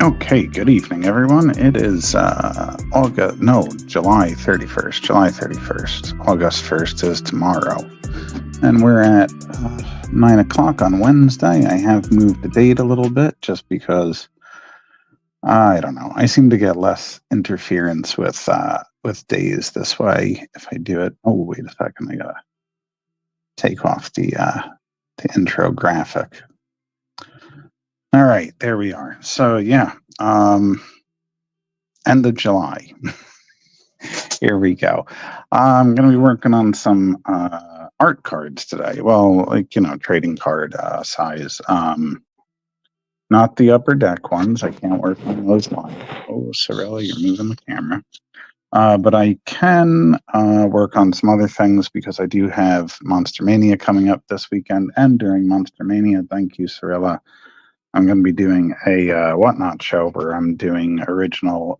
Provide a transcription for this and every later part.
Okay, good evening, everyone. It is July 31st. July 31st. August 1st is tomorrow. And we're at 9 o'clock on Wednesday. I have moved the date a little bit just because, I don't know, I seem to get less interference with days this way if I do it. Oh, wait a second. I got to take off the intro graphic. All right, there we are. So yeah, end of July. Here we go. I'm going to be working on some art cards today. Well, trading card size. Not the upper deck ones. I can't work on those lines. Oh, Sorella, you're moving the camera. But I can work on some other things because I do have Monster Mania coming up this weekend. And during Monster Mania, thank you, Sorella, I'm going to be doing a Whatnot show where I'm doing original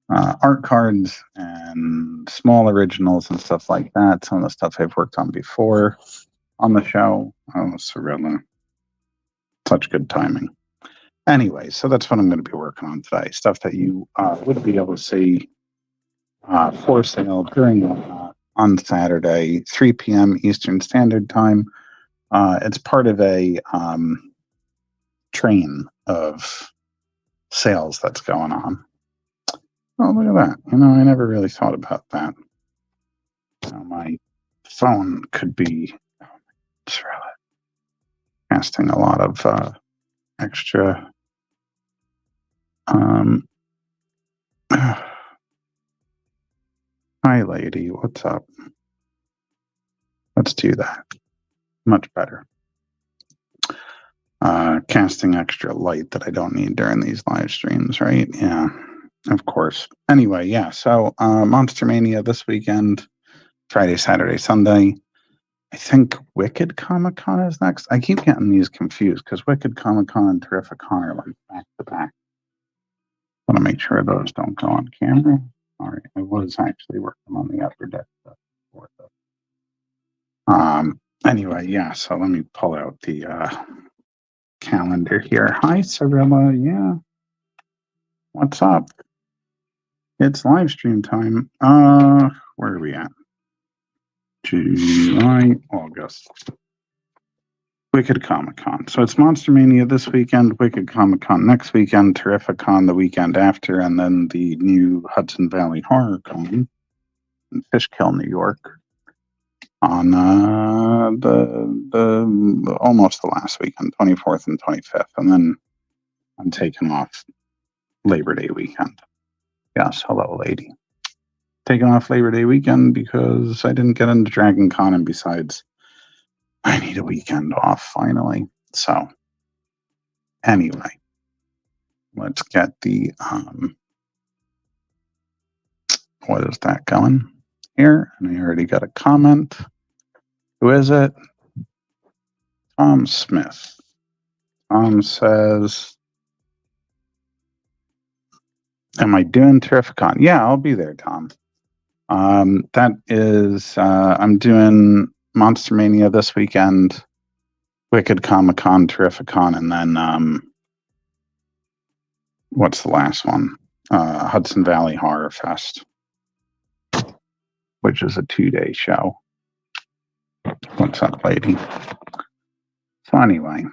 art cards and small originals and stuff like that. Some of the stuff I've worked on before on the show. Oh, Sorella. Such good timing. Anyway, so that's what I'm going to be working on today. Stuff that you would be able to see for sale during on Saturday, 3 p.m. Eastern Standard Time. It's part of a train of sales that's going on. Oh, look at that. I never really thought about that. My phone could be casting a lot of extra hi lady, what's up? Let's do that. Much better. Casting extra light that I don't need during these live streams, right? Yeah, of course. Anyway, yeah, so Monster Mania this weekend, Friday, Saturday, Sunday. I think Wicked Comic Con is next. I keep getting these confused because Wicked Comic Con and Terrific Con are like back to back. I want to make sure those don't go on camera. All right, I was actually working on the upper deck stuff before this. Anyway, yeah, so let me pull out the calendar here. Hi, Sorella. Yeah. What's up? It's live stream time. Where are we at? July, August. Wicked Comic Con. So it's Monster Mania this weekend, Wicked Comic Con next weekend, Terrific Con the weekend after, and then the new Hudson Valley Horror Con in Fishkill, New York, on the almost the last weekend, 24th and 25th, and then I'm taking off Labor Day weekend. Yes, hello, lady. Taking off Labor Day weekend because I didn't get into Dragon Con, and besides, I need a weekend off finally. So, anyway, let's get the what is that going here? And I already got a comment. Who is it? Tom Smith. Tom says, am I doing Terrificon? Yeah, I'll be there, Tom. That is, I'm doing Monster Mania this weekend, Wicked Comic Con, Terrificon, and then, what's the last one? Hudson Valley Horror Fest, which is a 2-day show. What's up, lady? So anyway,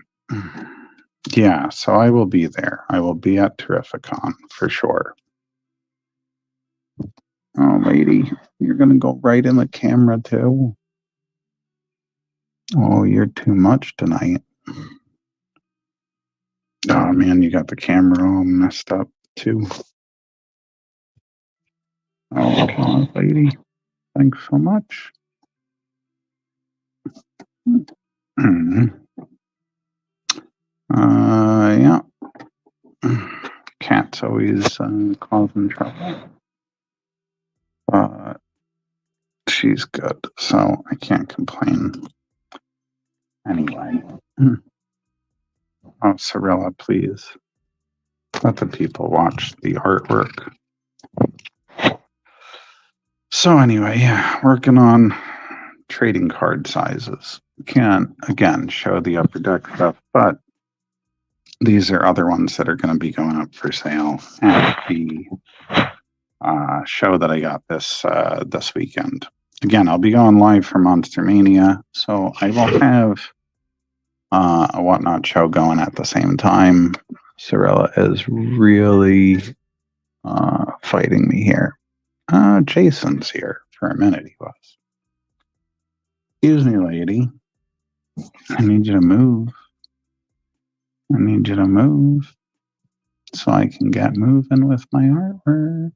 yeah, so I will be there. I will be at Terrificon for sure. Oh, lady, you're going to go right in the camera too? Oh, you're too much tonight. Oh man, you got the camera all messed up too. Oh God, lady. Thanks so much. Yeah. Cat's always causing trouble. But she's good, so I can't complain. Anyway. Oh, Cirilla, please. Let the people watch the artwork. So anyway, yeah, working on trading card sizes. Can't, again, show the upper deck stuff, but these are other ones that are going to be going up for sale at the show that I got this weekend. Again, I'll be going live for Monster Mania, so I will have a Whatnot show going at the same time. Cirilla is really fighting me here. Jason's here. For a minute, he was. Excuse me, lady. I need you to move. I need you to move so I can get moving with my artwork.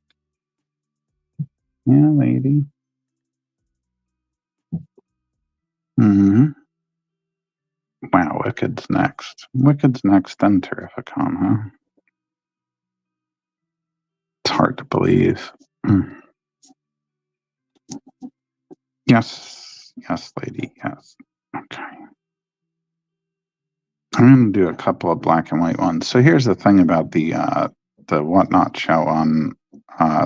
Yeah, lady. Mm-hmm. Wow, Wicked's next. Wicked's next, then Terrificon, huh? It's hard to believe. Yes, yes, lady, yes. Okay. I'm going to do a couple of black and white ones. So here's the thing about the Whatnot show on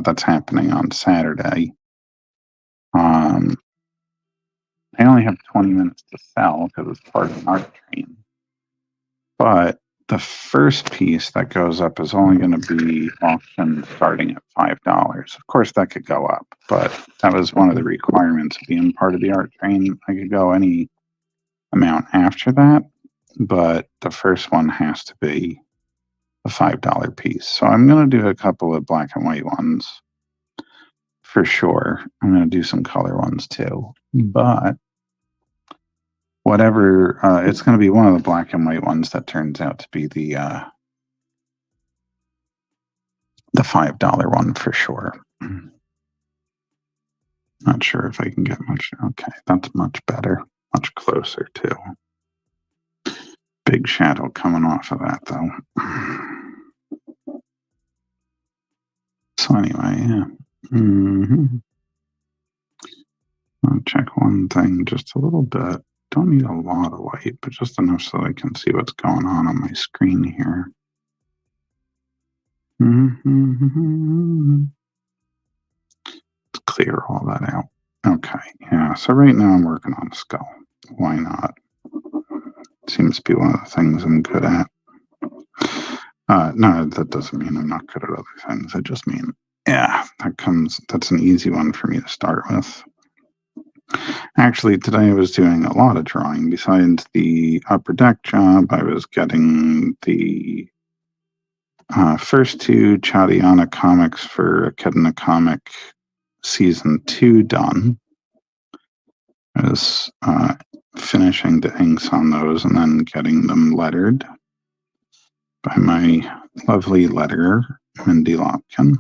that's happening on Saturday. I only have 20 minutes to sell because it's part of an art train. But the first piece that goes up is only going to be auctioned starting at $5. Of course, that could go up, but that was one of the requirements of being part of the art train. I could go any amount after that, but the first one has to be a $5 piece. So I'm going to do a couple of black and white ones for sure. I'm going to do some color ones too, but whatever, it's going to be one of the black and white ones that turns out to be the $5 one for sure. Not sure if I can get much. Okay, that's much better, much closer too. Big shadow coming off of that though. So anyway, yeah. I'll check one thing just a little bit. Don't need a lot of light, but just enough so I can see what's going on my screen here. Let's clear all that out. Okay, yeah, so right now I'm working on a skull. Why not? Seems to be one of the things I'm good at. No, that doesn't mean I'm not good at other things. I just mean, yeah, that's an easy one for me to start with. Actually, today I was doing a lot of drawing. Besides the upper deck job, I was getting the first two Chadiana comics for Echidna Comic Season 2 done. I was finishing the inks on those and then getting them lettered by my lovely letterer, Mindy Lopkin.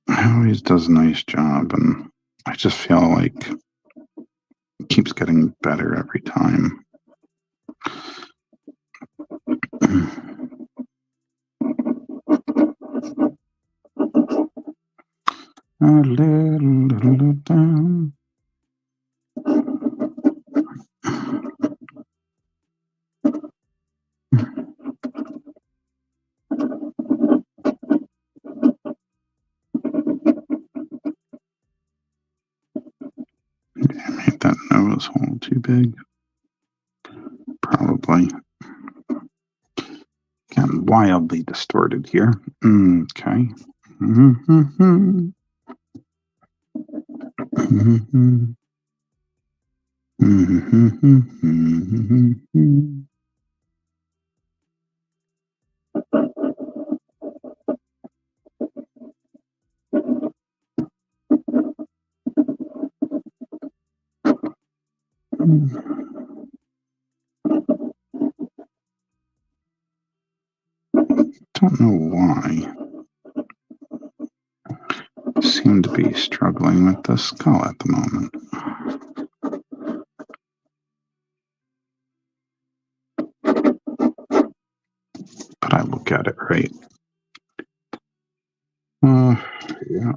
He always does a nice job, and I just feel like it keeps getting better every time. I made that nose hole too big. Probably. Getting wildly distorted here. Okay. Don't know why. Seem to be struggling with the skull at the moment. But I will get it right. Yeah.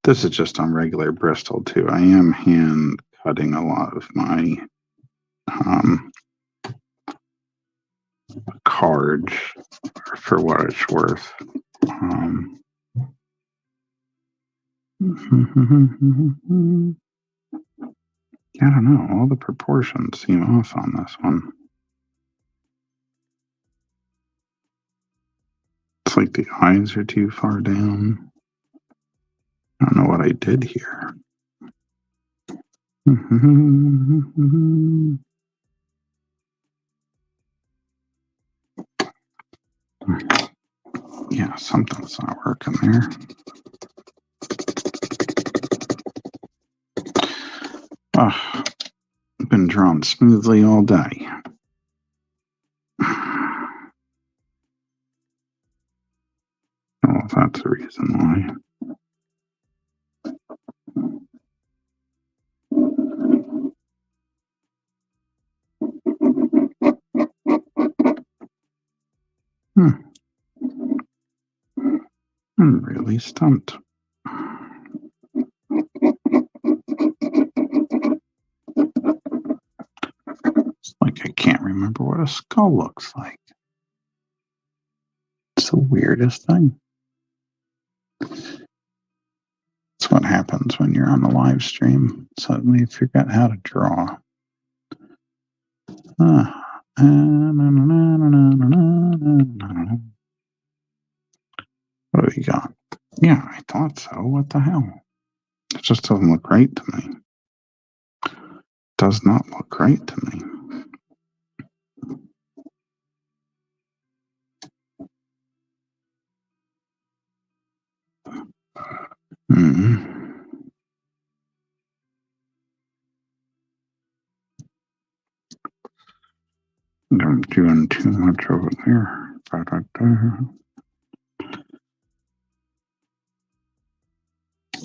This is just on regular Bristol too. I am hand cutting a lot of my cards for what it's worth. I don't know. All the proportions seem off on this one. It's like the eyes are too far down. I don't know what I did here. Yeah, something's not working there. Oh, I've been drawn smoothly all day. Oh, that's the reason why. I'm really stumped. It's like I can't remember what a skull looks like. It's the weirdest thing. It's what happens when you're on the live stream. Suddenly you forget how to draw. What do we got? Yeah, I thought so. What the hell? It just doesn't look right to me. Does not look right to me. I'm doing too much over there. A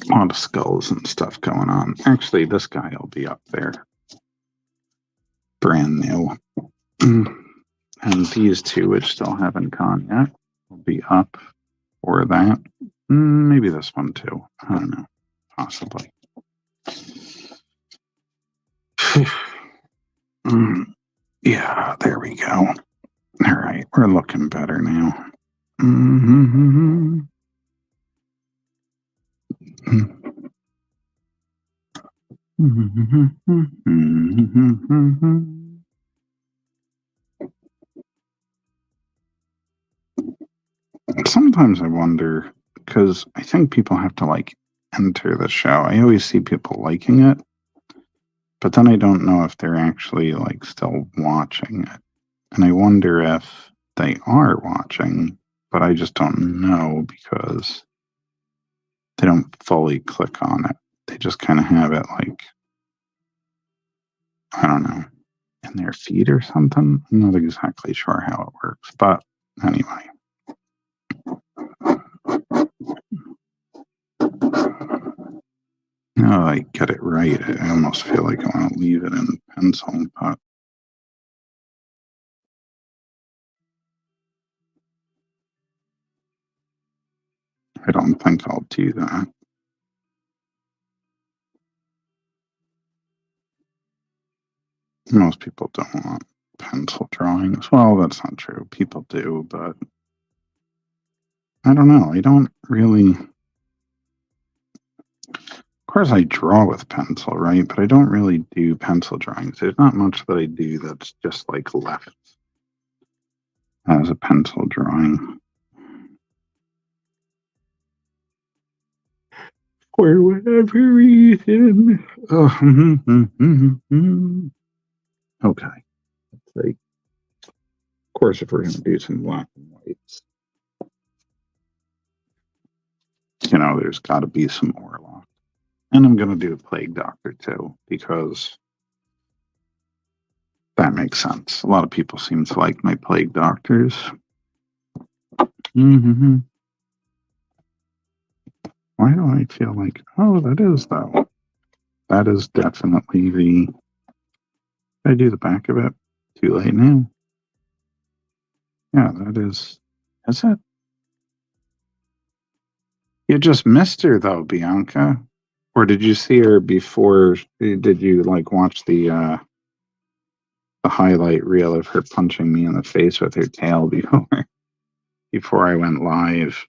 lot of skulls and stuff going on. Actually, this guy will be up there. Brand new. And these two, which still haven't gone yet, will be up for that. Maybe this one too. I don't know. Possibly. Yeah, there we go. All right, we're looking better now. Sometimes I wonder, because I think people have to like enter the show. I always see people liking it, but then I don't know if they're actually like still watching it. And I wonder if they are watching, but I just don't know because they don't fully click on it. They just kind of have it like, I don't know, in their feed or something. I'm not exactly sure how it works, but anyway. Now I get it right, I almost feel like I want to leave it in pencil, but I don't think I'll do that. Most people don't want pencil drawings. Well, that's not true. People do, but I don't know. I don't really. Of course, I draw with pencil, right? But I don't really do pencil drawings. There's not much that I do that's just like left as a pencil drawing. For whatever reason. Okay. Like, of course, if we're going to do some black and whites. there's got to be some Warlock. And I'm going to do a Plague Doctor too, because that makes sense. A lot of people seem to like my Plague Doctors. Mm-hmm. Why do I feel like, oh, that is, though. That is definitely the, did I do the back of it? Too late now. Yeah, that is it? You just missed her, though, Bianca. Or did you see her before? Did you, watch the highlight reel of her punching me in the face with her tail before I went live?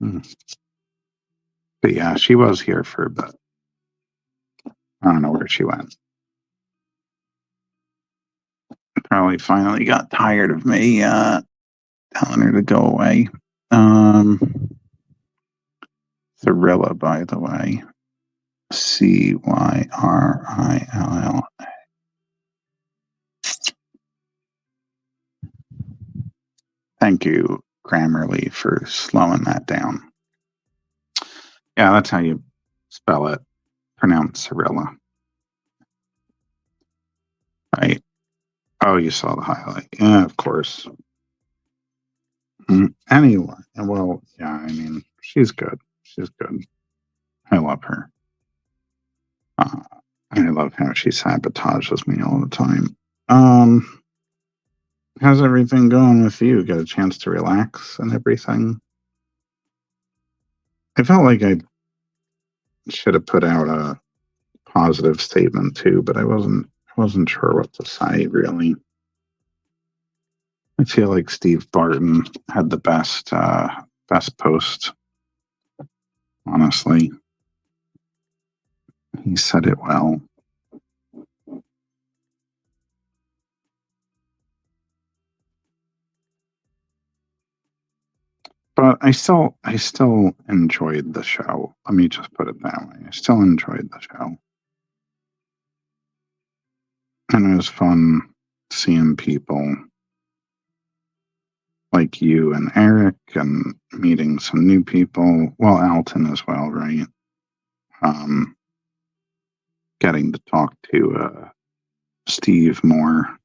But yeah, she was here for a bit. I don't know where she went. Probably finally got tired of me telling her to go away. Thrilla, by the way. Cyrill. Thank you, Grammarly, for slowing that down. Yeah, that's how you spell it. Pronounce Cyrilla. Right. Oh, you saw the highlight. Yeah, of course. Anyway, well, yeah, I mean, she's good. She's good. I love her. I love how she sabotages me all the time. How's everything going with you? Get a chance to relax and everything? I felt like I should have put out a positive statement too, but I wasn't sure what to say really. I feel like Steve Barton had the best post. Honestly, he said it well. But I still enjoyed the show. Let me just put it that way. I still enjoyed the show. And it was fun seeing people like you and Eric and meeting some new people. Well, Alton as well, right? Getting to talk to Steve more.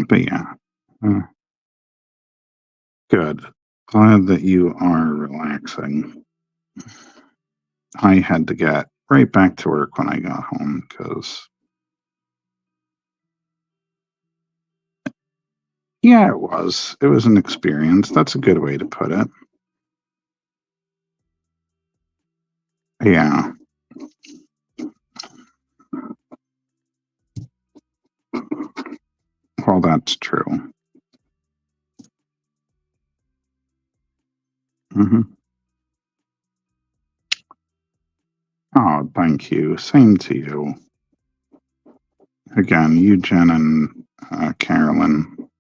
But yeah. Good. Glad that you are relaxing. I had to get right back to work when I got home because, yeah, it was. It was an experience. That's a good way to put it. Yeah. Well, that's true. Mm-hmm. Oh, thank you. Same to you. Again, you, Jen, and Carolyn.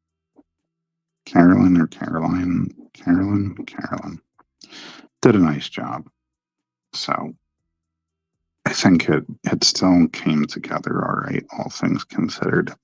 Carolyn or Caroline? Carolyn. Did a nice job. So I think it still came together all right, all things considered.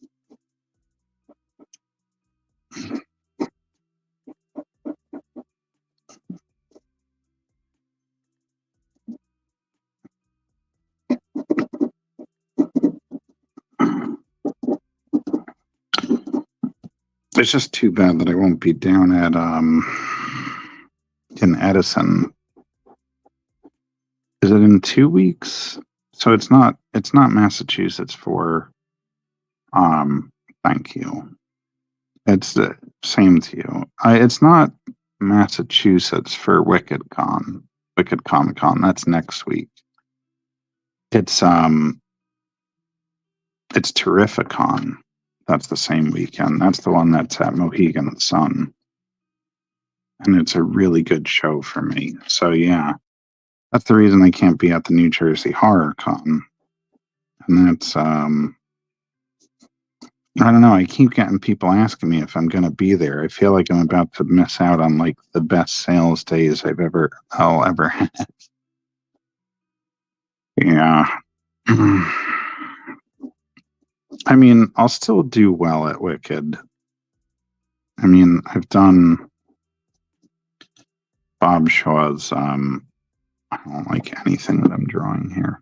It's just too bad that I won't be down at in Edison. Is it in 2 weeks? So it's not Massachusetts for thank you. It's the same to you. It's not Massachusetts for Wicked Comic Con. That's next week. It's Terrificon. That's the same weekend. That's the one that's at Mohegan Sun. And it's a really good show for me. So yeah, that's the reason I can't be at the New Jersey Horror Con. And that's I don't know. I keep getting people asking me if I'm going to be there. I feel like I'm about to miss out on like the best sales days I'll ever have. Yeah. I mean, I'll still do well at Wicked. I mean, I've done Bob Shaw's, I don't like anything that I'm drawing here.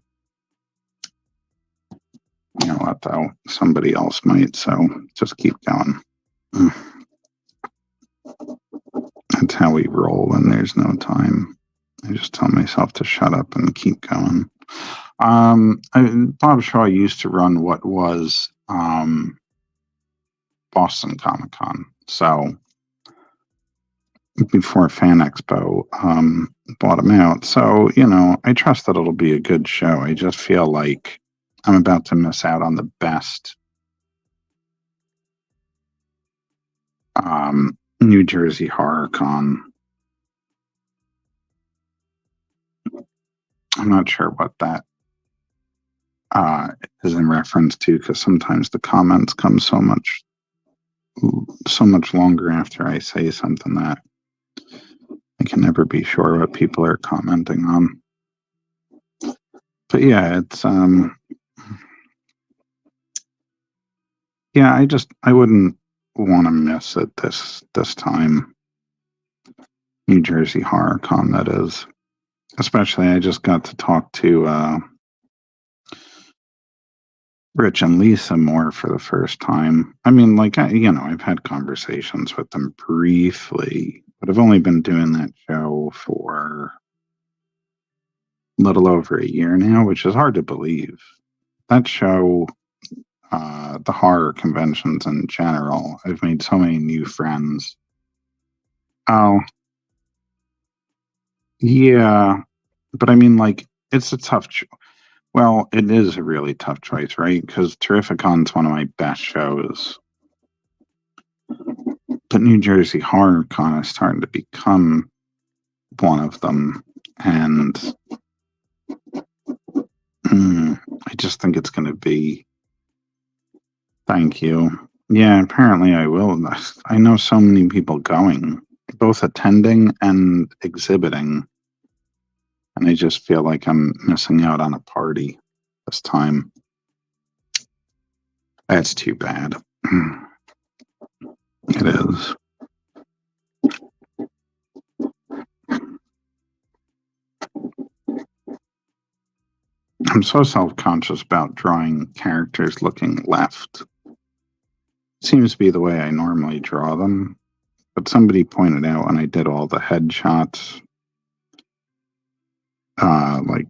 You know what, though? Somebody else might, so just keep going. That's how we roll when there's no time. I just tell myself to shut up and keep going. Bob Shaw used to run what was Boston Comic Con. So before Fan Expo bought him out. So, you know, I trust that it'll be a good show. I just feel like I'm about to miss out on the best New Jersey Horror Con. I'm not sure what that is in reference to, because sometimes the comments come so much longer after I say something that I can never be sure what people are commenting on. But yeah, it's yeah, I wouldn't want to miss it this time. New Jersey Horror Con, that is. Especially, I just got to talk to Rich and Lisa more for the first time. I mean, like, I've had conversations with them briefly, but I've only been doing that show for a little over a year now, which is hard to believe. That show, the horror conventions in general, I've made so many new friends. Oh, yeah. But I mean, like, it's a tough well, it is a really tough choice, right? Because Terrificon's one of my best shows. But New Jersey Horror Con is starting to become one of them. And I just think it's going to be. Thank you. Yeah, apparently I will. I know so many people going, both attending and exhibiting. And I just feel like I'm missing out on a party this time. That's too bad. It is. I'm so self-conscious about drawing characters looking left. Seems to be the way I normally draw them. But somebody pointed out when I did all the headshots, like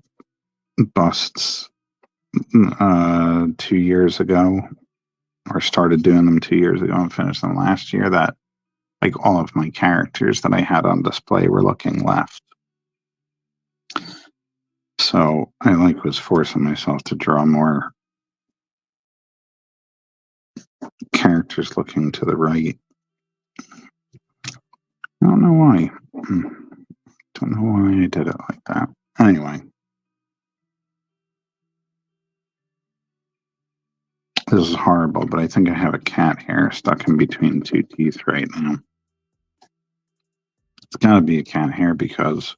busts, 2 years ago, or started doing them 2 years ago and finished them last year, that like all of my characters that I had on display were looking left. So I was forcing myself to draw more characters looking to the right. I don't know why. Don't know why I did it like that. Anyway. This is horrible, but I think I have a cat hair stuck in between two teeth right now. It's got to be a cat hair because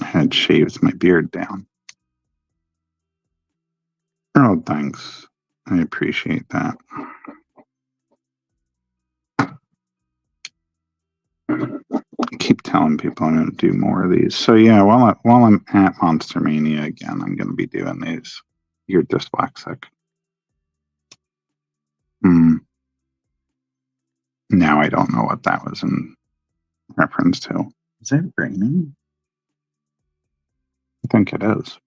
I had shaved my beard down. Oh, thanks. I appreciate that. I keep telling people I'm going to do more of these. So yeah, while I'm at Monster Mania again, I'm going to be doing these. You're dyslexic. Now I don't know what that was in reference to. Is it raining? I think it is.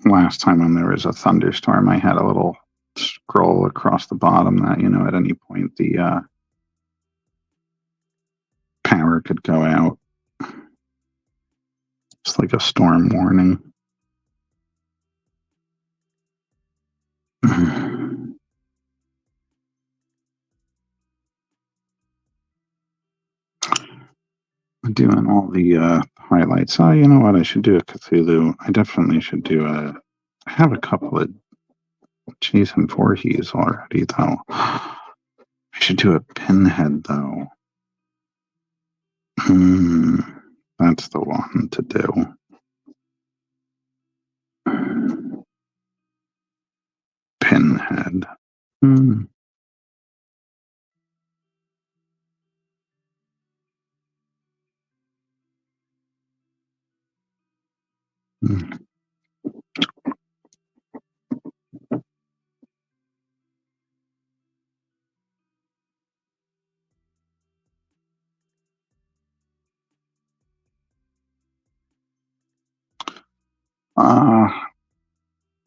Last time when there was a thunderstorm, I had a little scroll across the bottom that, at any point the power could go out. It's like a storm warning. Doing all the highlights. Oh, you know what? I should do a Cthulhu. I definitely should do I have a couple of Jason Voorhees already, though. I should do a Pinhead, though. That's the one to do. Pinhead.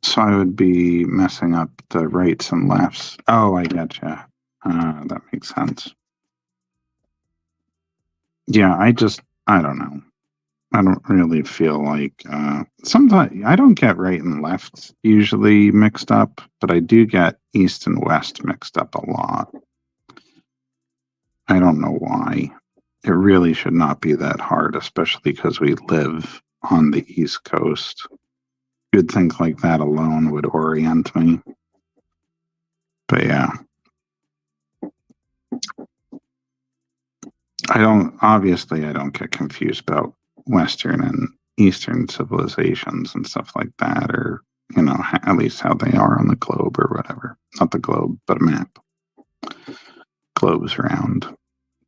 So I would be messing up the rights and lefts. Oh, I gotcha. That makes sense. Yeah, I don't know. I don't really feel like, sometimes I don't get right and left usually mixed up, but I do get east and west mixed up a lot. I don't know why. It really should not be that hard, especially because we live on the East Coast. You'd think like that alone would orient me. But yeah. I don't get confused about Western and Eastern civilizations and stuff like that, or, at least how they are on the globe or whatever. Not the globe, but a map. Globe's round.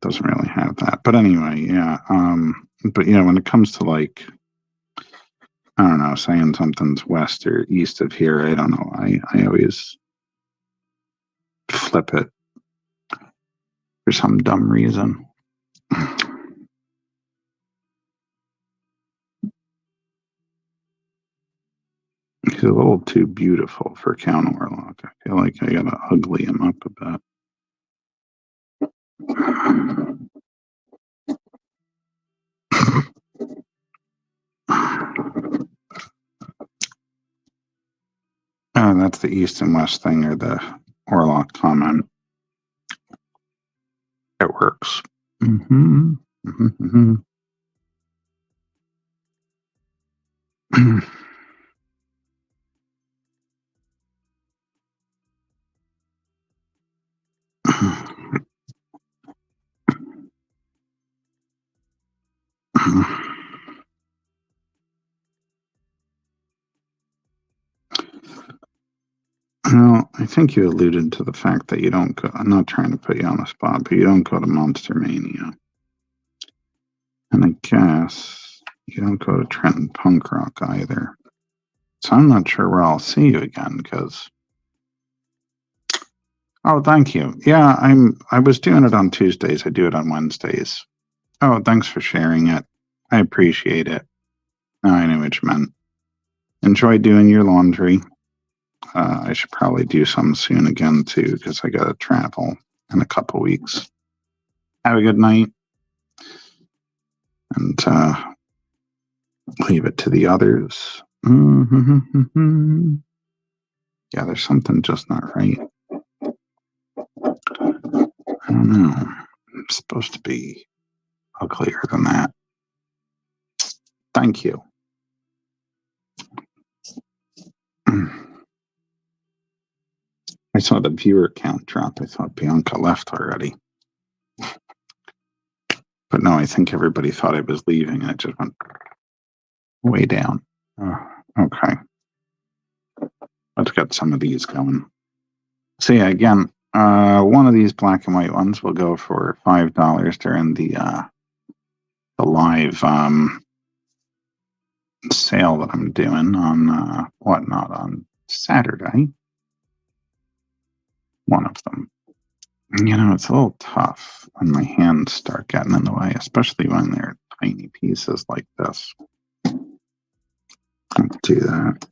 Doesn't really have that. But anyway, yeah. But when it comes to like, I don't know, saying something's west or east of here, I don't know. I always flip it for some dumb reason. He's a little too beautiful for Count Orlok. I feel like I gotta ugly him up a bit. Oh, that's the east and west thing, or the Orlok comment. It works. Mm-hmm. Mm-hmm. Well, I think you alluded to the fact that you don't go. I'm not trying to put you on the spot, but you don't go to Monster Mania. And I guess you don't go to Trenton Punk Rock either. So I'm not sure where I'll see you again, because. Oh, thank you. Yeah, I was doing it on Tuesdays. I do it on Wednesdays. Oh, thanks for sharing it. I appreciate it. Now I knew what you meant. Enjoy doing your laundry. I should probably do some soon again too, because I gotta travel in a couple weeks. Have a good night, and leave it to the others. Mm-hmm. Yeah, there's something just not right. I don't know. It's supposed to be uglier than that. Thank you. I saw the viewer count drop. I thought Bianca left already. But no, I think everybody thought I was leaving, and it just went way down. Okay. Let's get some of these going. So yeah, again, one of these black and white ones will go for $5 during the live sale that I'm doing on Whatnot on Saturday. One of them. It's a little tough when my hands start getting in the way, especially when they're tiny pieces like this. Let's do that.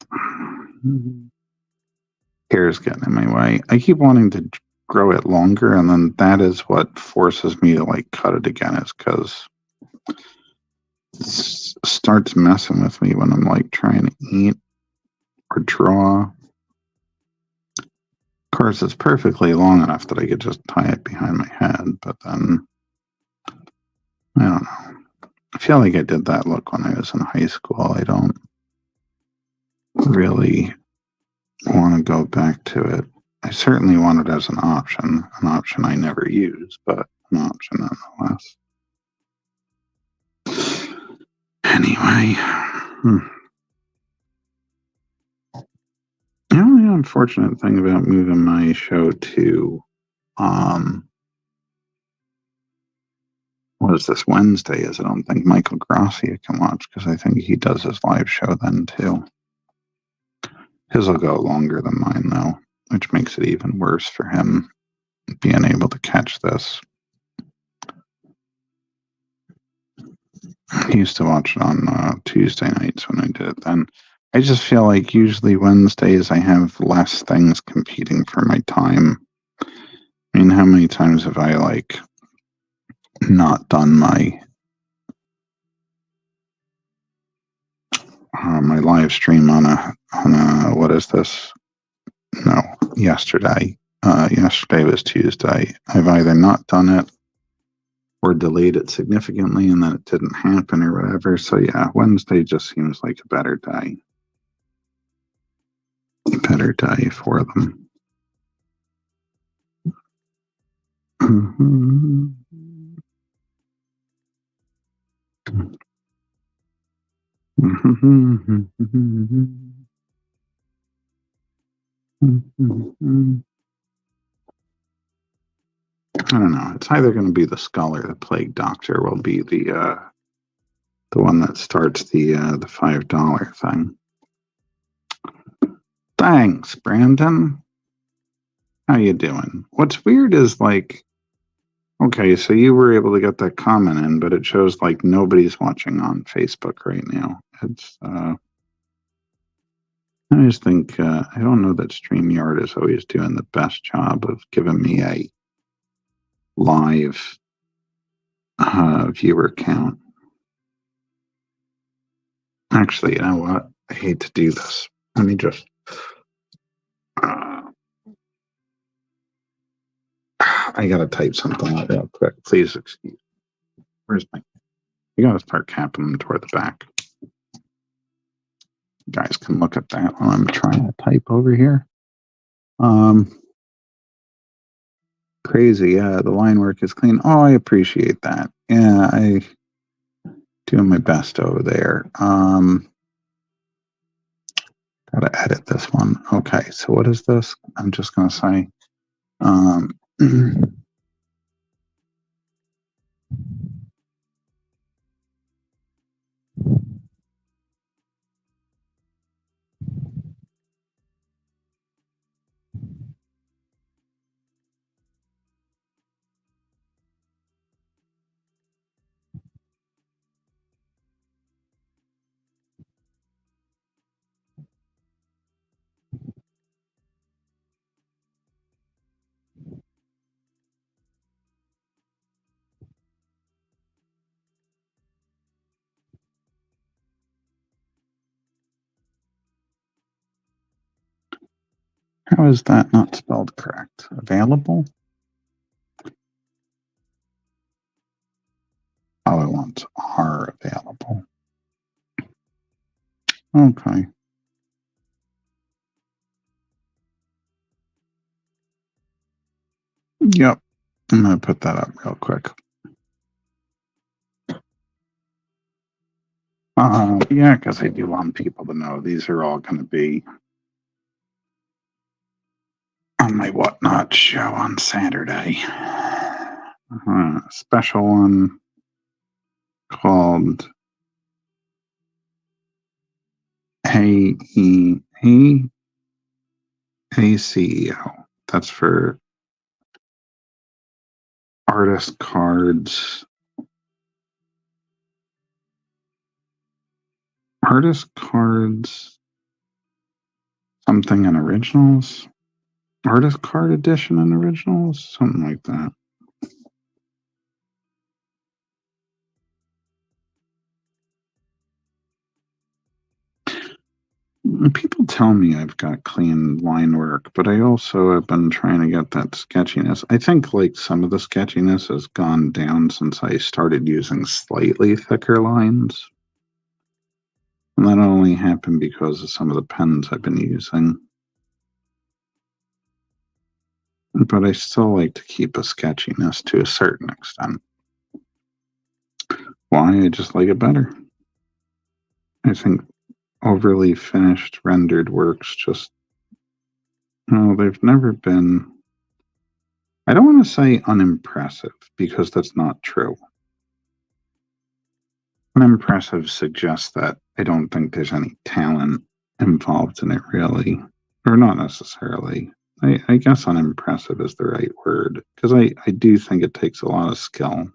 Hair's getting in my way. I keep wanting to grow it longer, and then that is what forces me to like cut it again, is because it starts messing with me when I'm like trying to eat or draw. Of course, it's perfectly long enough that I could just tie it behind my head, but then I don't know. I feel like I did that look when I was in high school. I don't really want to go back to it. I certainly want it as an option I never use, but an option nonetheless. Anyway, the only unfortunate thing about moving my show to what is this, Wednesday is I don't think Michael Grassi can watch because I think he does his live show then too. His will go longer than mine though, which makes it even worse for him being able to catch this. I used to watch it on Tuesday nights when I did it then. I just feel like usually Wednesdays I have less things competing for my time. I mean, how many times have I like not done my my live stream on a what is this? No, yesterday. Yesterday was Tuesday. I've either not done it or delayed it significantly and then it didn't happen or whatever. So yeah, Wednesday just seems like a better day. A better day for them. I don't know. It's either going to be the Skull or the Plague Doctor will be the one that starts the $5 thing. Thanks, Brandon. How you doing? What's weird is like, okay, so you were able to get that comment in, but it shows like nobody's watching on Facebook right now. It's I just think I don't know that StreamYard is always doing the best job of giving me a live viewer count. Actually, you know what? I hate to do this. Let me just. I gotta type something out real quick. Please excuse. Where's my? You gotta start capping them toward the back. You guys can look at that while I'm trying to type over here. Crazy. Yeah, the line work is clean. Oh, I appreciate that. Yeah, I doing my best over there. Gotta edit this one. Okay, so what is this? I'm just gonna say. How is that not spelled correct? Available? Oh, it wants are available. Okay. Yep. I'm going to put that up real quick. Yeah, because I do want people to know these are all going to be on my Whatnot show on Saturday. Special one called ACEO. That's for artist cards. Artist cards, something in originals. Artist card edition and originals, something like that. People tell me I've got clean line work, but I also have been trying to get that sketchiness. I think like some of the sketchiness has gone down since I started using slightly thicker lines. And that only happened because of some of the pens I've been using. But I still like to keep a sketchiness to a certain extent. Why? I just like it better. I think overly finished rendered works just, they've never been, I don't want to say unimpressive because that's not true. Unimpressive suggests that I don't think there's any talent involved in it, really, or not necessarily. I guess unimpressive is the right word, because I do think it takes a lot of skill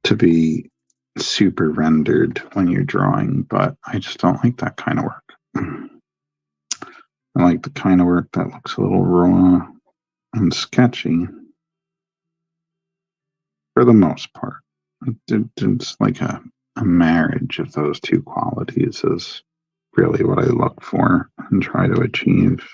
to be super rendered when you're drawing, but I just don't like that kind of work. I like the kind of work that looks a little raw and sketchy for the most part. It's like a marriage of those two qualities is really what I look for and try to achieve.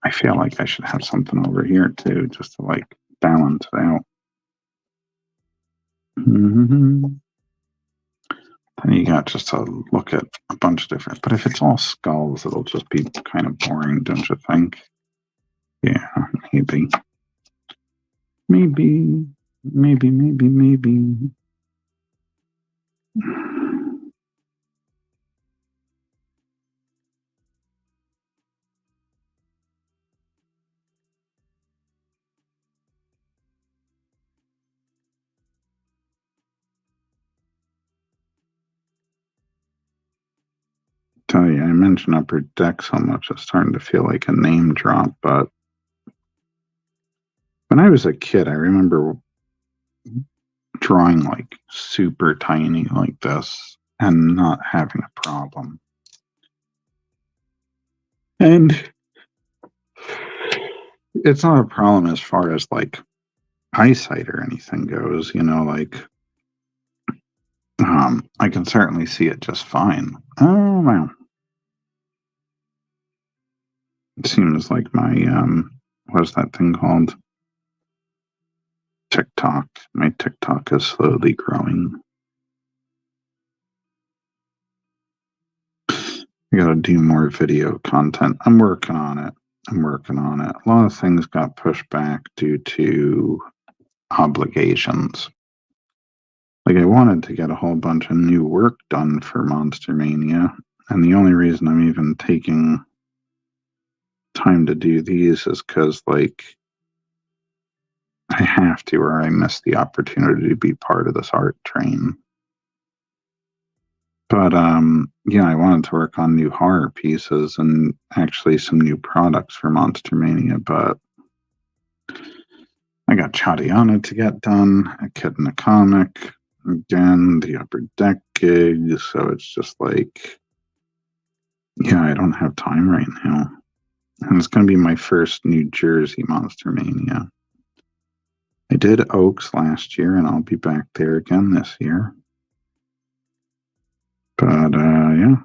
I feel like I should have something over here too, just to like balance it out. Then you got just to look at a bunch of different, but if it's all skulls, it'll just be kind of boring, don't you think? Yeah, maybe. Maybe. Tell you, I mentioned Upper Deck so much, it's starting to feel like a name drop, but when I was a kid, I remember drawing like super tiny like this and not having a problem. And it's not a problem as far as like eyesight or anything goes, like I can certainly see it just fine. Oh wow. It seems like my what's that thing called? TikTok. My TikTok is slowly growing. I gotta do more video content. I'm working on it. A lot of things got pushed back due to obligations. Like I wanted to get a whole bunch of new work done for Monster Mania, and the only reason I'm even taking time to do these is because like I have to, or I miss the opportunity to be part of this art train. But yeah, I wanted to work on new horror pieces and actually some new products for Monster Mania, but I got Chadiana to get done, A Kid in a Comic, again, the Upper Deck gig, so it's just like, yeah, I don't have time right now. And it's going to be my first New Jersey Monster Mania. I did Oaks last year, and I'll be back there again this year. But, yeah.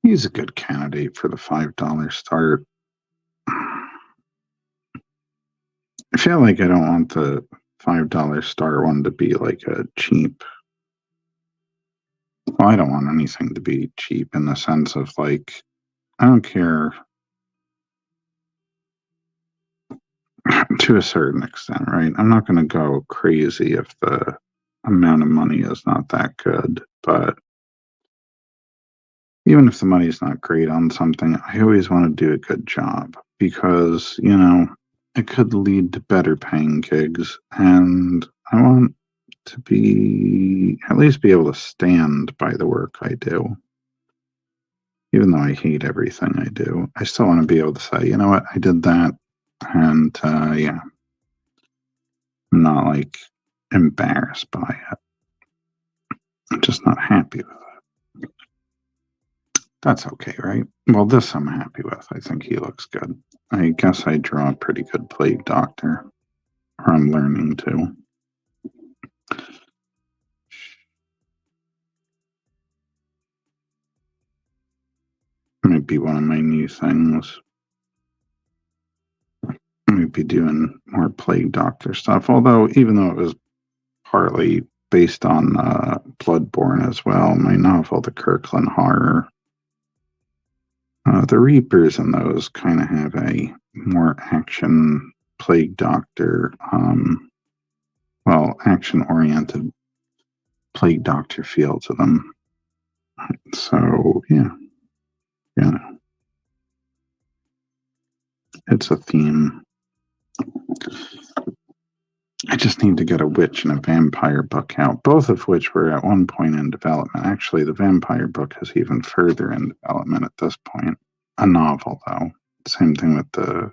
He's a good candidate for the $5 start. I feel like I don't want the $5 start one to be like a cheap. Well, I don't want anything to be cheap in the sense of like, I don't care to a certain extent, right? I'm not going to go crazy if the amount of money is not that good, but even if the money's not great on something, I always want to do a good job because, it could lead to better paying gigs, and I want to be at least be able to stand by the work I do. Even though I hate everything I do, I still want to be able to say, you know what, I did that, and yeah, I'm not like embarrassed by it. I'm just not happy with it. That's okay, right? Well, this I'm happy with. I think he looks good. I guess I draw a pretty good Plague Doctor. or I'm learning to. Might be one of my new things. Might be doing more Plague Doctor stuff, although even though it was partly based on Bloodborne as well, my novel, The Kirkland Horror, the Reapers and those kind of have a more action Plague Doctor, action-oriented Plague Doctor feel to them. So, yeah. It's a theme. I just need to get a witch and a vampire book out, both of which were at one point in development. Actually, the vampire book is even further in development at this point. A novel, though. Same thing with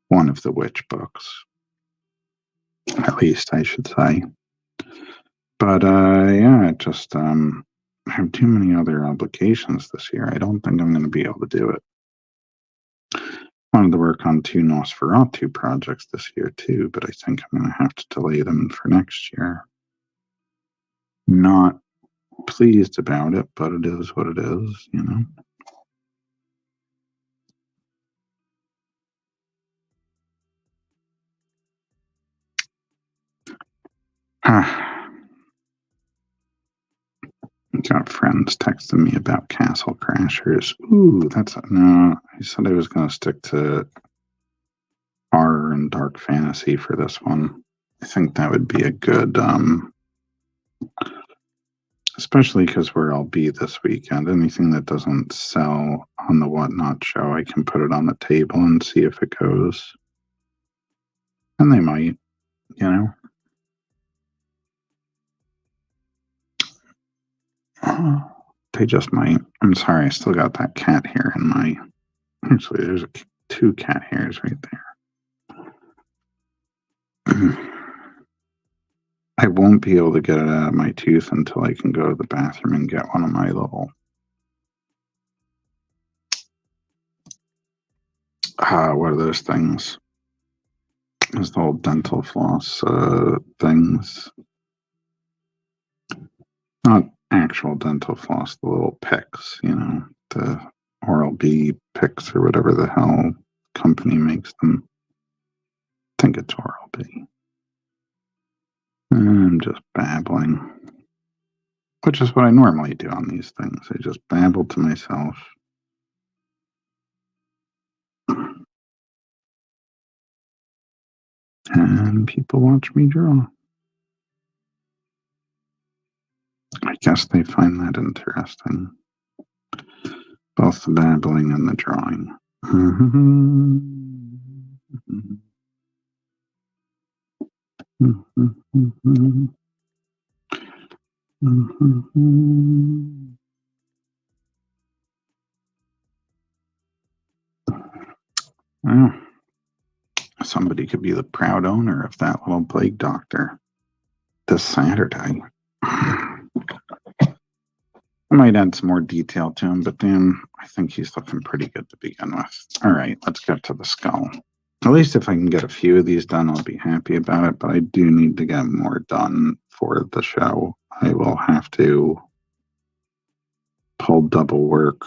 one of the witch books. At least, I should say. But, yeah, it just, I have too many other obligations this year. I don't think I'm going to be able to do it. Wanted to work on 2 Nosferatu projects this year, too, but I think I'm going to have to delay them for next year. Not pleased about it, but it is what it is, you know. Got friends texting me about Castle Crashers. Ooh, no. I said I was going to stick to horror and dark fantasy for this one. I think that would be a good, especially because where I'll be this weekend. Anything that doesn't sell on the Whatnot show, I can put it on the table and see if it goes. And they might, you know. They just might. I'm sorry, I still got that cat hair in my. Actually, there's 2 cat hairs right there. I won't be able to get it out of my tooth until I can go to the bathroom and get one of my little. What are those things? Those little dental floss things. Not actual dental floss, the little picks, you know, the Oral-B picks or whatever the hell company makes them. I think it's Oral-B. I'm just babbling, which is what I normally do on these things. I just babble to myself. And people watch me draw. I guess they find that interesting. Both the babbling and the drawing. Well, somebody could be the proud owner of that little Plague Doctor this Saturday. I might add some more detail to him, but then I think he's looking pretty good to begin with. All right, let's get to the skull. At least if I can get a few of these done, I'll be happy about it, but I do need to get more done for the show. I will have to pull double work,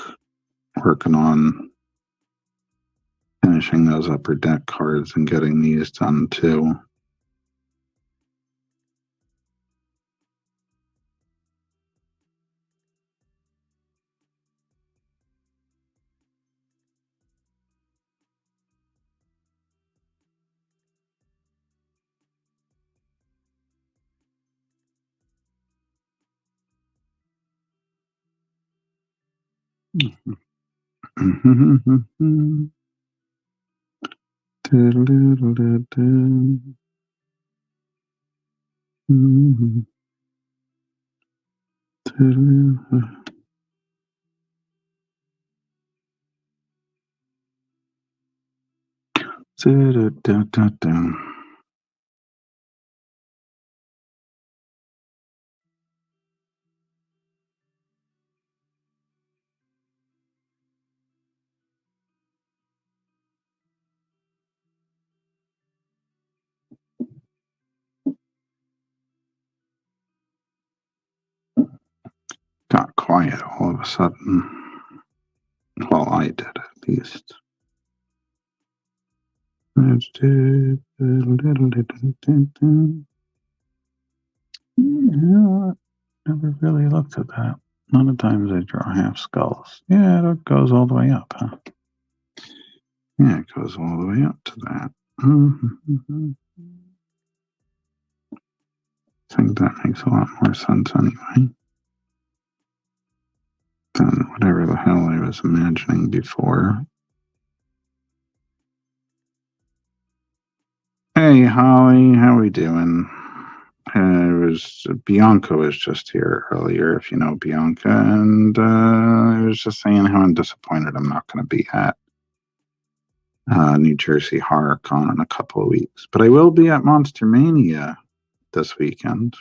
working on finishing those upper deck cards and getting these done too. quiet all of a sudden. Well, I did at least. Let's do a little. Never really looked at that. A lot of times I draw half skulls. Yeah, it goes all the way up, huh? Yeah, it goes all the way up to that. I think that makes a lot more sense anyway than whatever the hell I was imagining before. Hey, Holly, how we doing? Bianca was just here earlier, if you know Bianca, and I was just saying how I'm disappointed I'm not going to be at New Jersey Horror Con in a couple of weeks. But I will be at Monster Mania this weekend.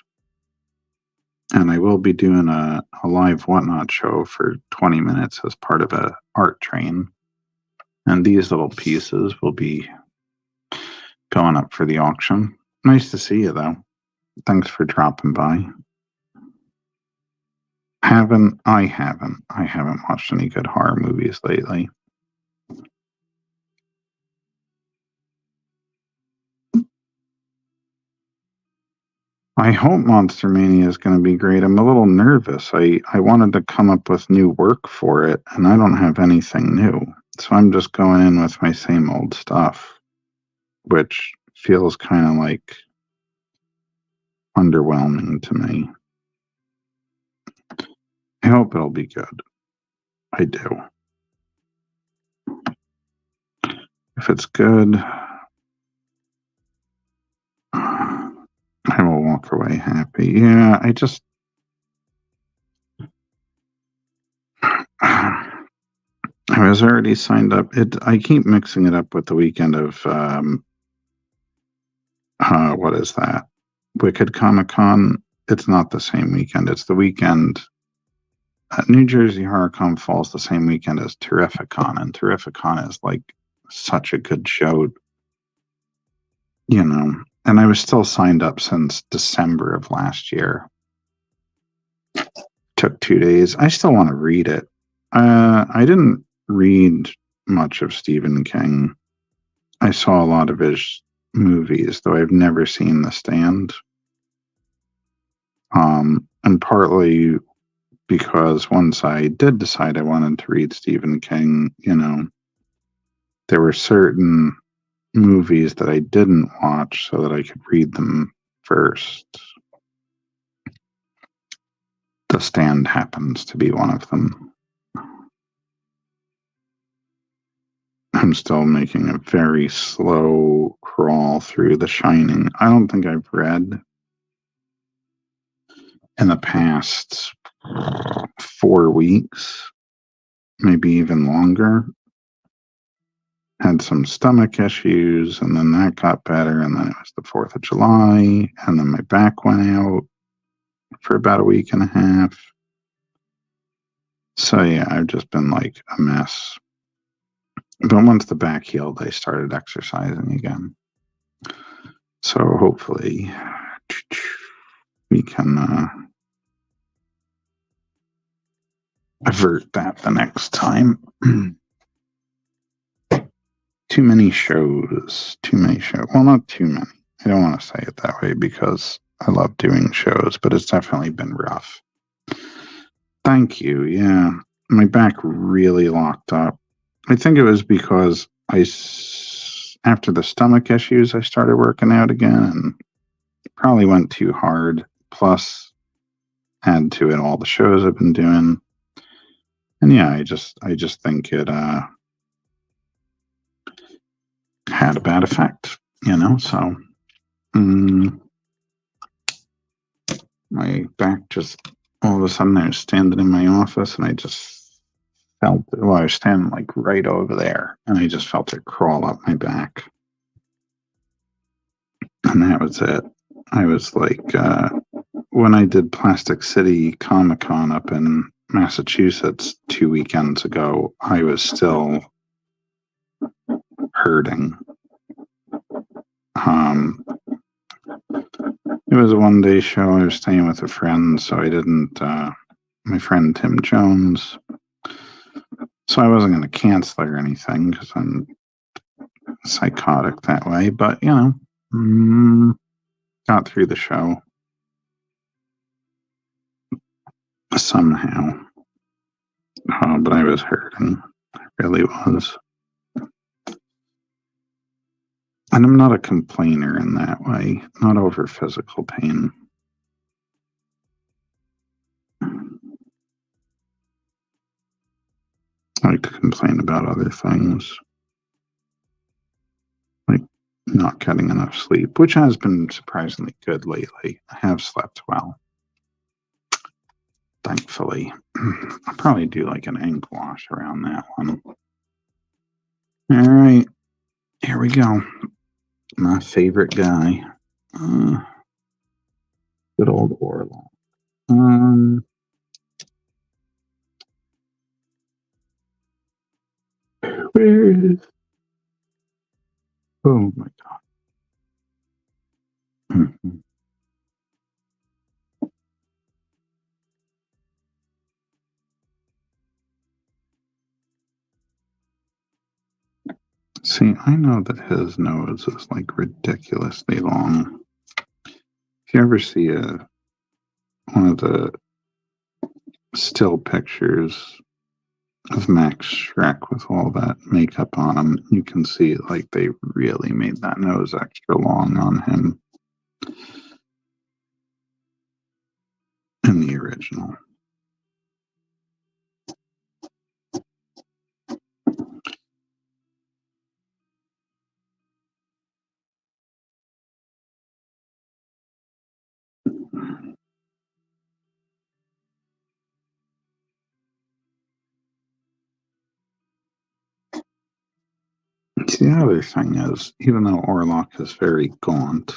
And I will be doing a live Whatnot show for 20 minutes as part of a art train. And these little pieces will be going up for the auction. Nice to see you, though. Thanks for dropping by. I haven't watched any good horror movies lately. I hope Monster Mania is going to be great. I'm a little nervous. I wanted to come up with new work for it, and I don't have anything new. So I'm just going in with my same old stuff, which feels kind of like underwhelming to me. I hope it'll be good. I do. If it's good, I will walk away happy. Yeah, I was already signed up. I keep mixing it up with the weekend of what is that? Wicked Comic Con. It's not the same weekend. It's the weekend. New Jersey Horror Con falls the same weekend as Terrificon, and Terrificon is like such a good show, you know. And I was still signed up since December of last year. Took 2 days. I still want to read it. I didn't read much of Stephen King. I saw a lot of his movies, though I've never seen The Stand. And partly because once I did decide I wanted to read Stephen King, you know, there were certain movies that I didn't watch so that I could read them first. The Stand happens to be one of them. I'm still making a very slow crawl through The Shining. I don't think I've read in the past 4 weeks, maybe even longer. Had some stomach issues, and then that got better, and then it was the 4th of July, and then my back went out for about a week and a half. So yeah, I've just been like a mess. But once the back healed, I started exercising again. So hopefully we can avert that the next time. Too many shows. Well, not too many. I don't want to say it that way because I love doing shows, but it's definitely been rough. Thank you. Yeah. My back really locked up. I think it was because after the stomach issues, I started working out again and probably went too hard. Plus, add to it all the shows I've been doing. And yeah, I just think it had a bad effect, you know. So my back just all of a sudden I was standing in my office and I just felt, well, I was standing like right over there and I just felt it crawl up my back. And that was it. I was like, when I did Plastic City Comic Con up in Massachusetts 2 weekends ago, I was still hurting. It was a 1-day show. I was staying with a friend, so I didn't my friend Tim Jones. So I wasn't going to cancel or anything because I'm psychotic that way. But, got through the show somehow. But I was hurting. I really was. And I'm not a complainer in that way, not over physical pain. I like to complain about other things, like not getting enough sleep, which has been surprisingly good lately. I have slept well, thankfully. I'll probably do like an ink wash around that one. All right, here we go. My favorite guy, good old Orlov. Where is? Oh my God. See, I know that his nose is like ridiculously long. If you ever see one of the still pictures of Max Shrek with all that makeup on him, you can see like they really made that nose extra long on him in the original. See, the other thing is, even though Orlok is very gaunt,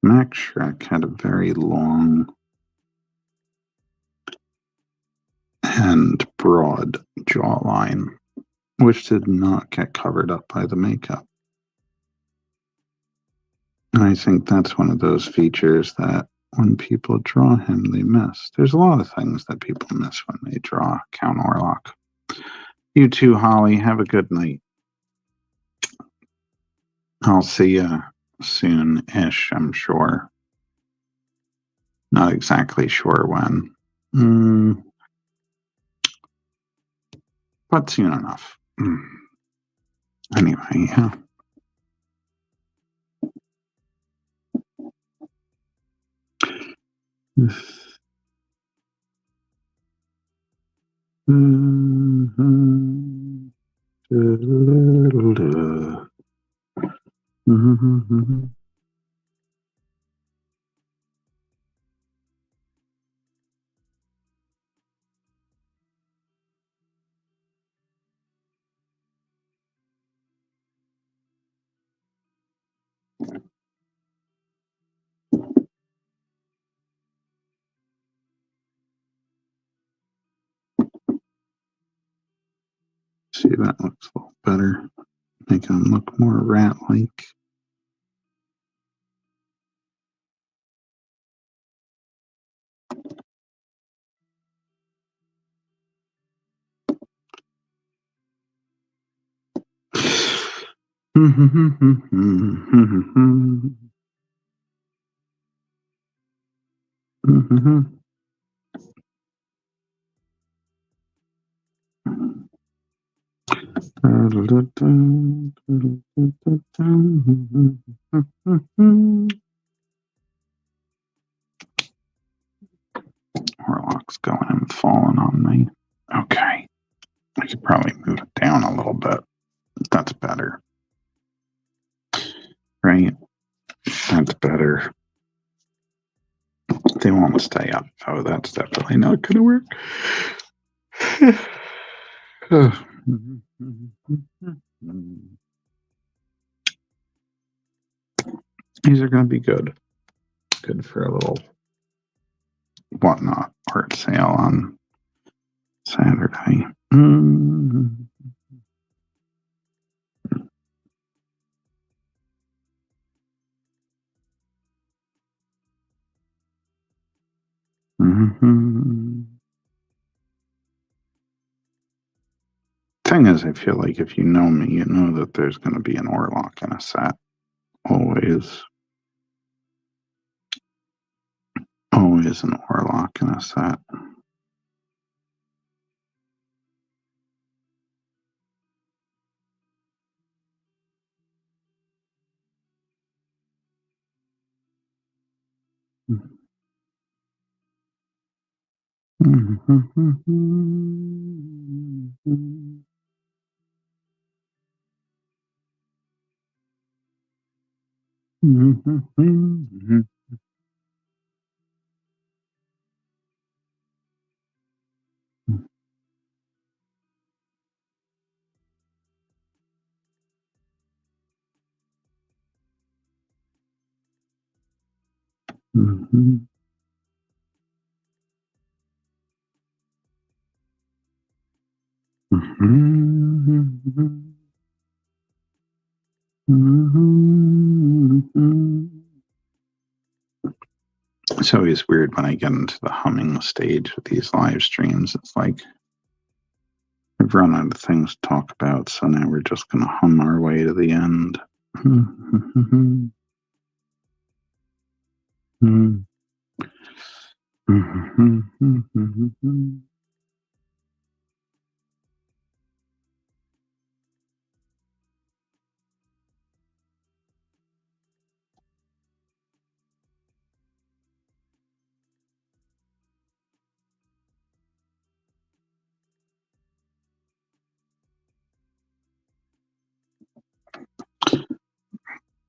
Max Shrek had a very long and broad jawline, which did not get covered up by the makeup. And I think that's one of those features that when people draw him, they miss. There's a lot of things that people miss when they draw Count Orlok. You too, Holly. Have a good night. I'll see you soon-ish, I'm sure. Not exactly sure when. But soon enough. Anyway, yeah. See, that looks a little better. Make him look more rat-like. Orlok's going and falling on me. Okay. I could probably move it down a little bit. That's better. Right? That's better. They won't stay up. Oh, that's definitely not going to work. These are going to be good. Good for a little whatnot art sale on Saturday. Thing is, I feel like if you know me, you know that there's going to be an Orlock in a set. Always. Always an Orlock in a set. It's always weird when I get into the humming stage with these live streams. It's like we've run out of things to talk about, so now we're just going to hum our way to the end.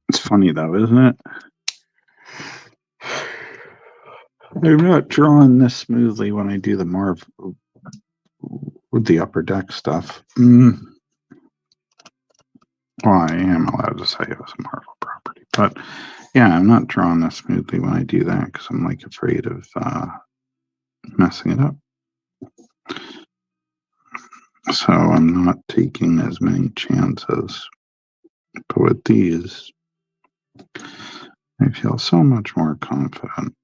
It's funny though, isn't it? I'm not drawing this smoothly when I do the Marv with the upper deck stuff. Well, I am allowed to say it was a Marvel property, but yeah, I'm not drawing this smoothly when I do that because I'm like afraid of messing it up. So I'm not taking as many chances. But with these, I feel so much more confident.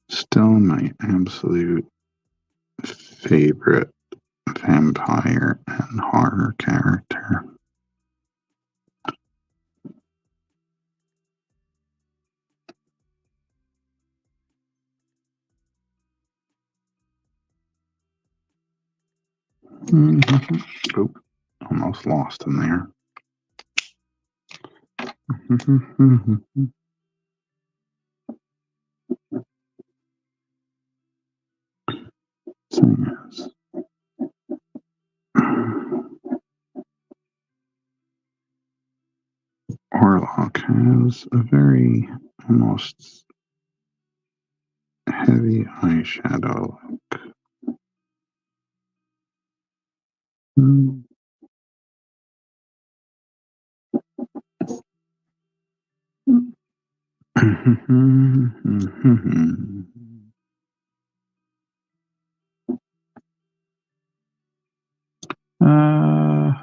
Still my absolute favorite vampire and horror character. Oh, almost lost him there. Thing is, Orlock has a very almost heavy eyeshadow look. uh,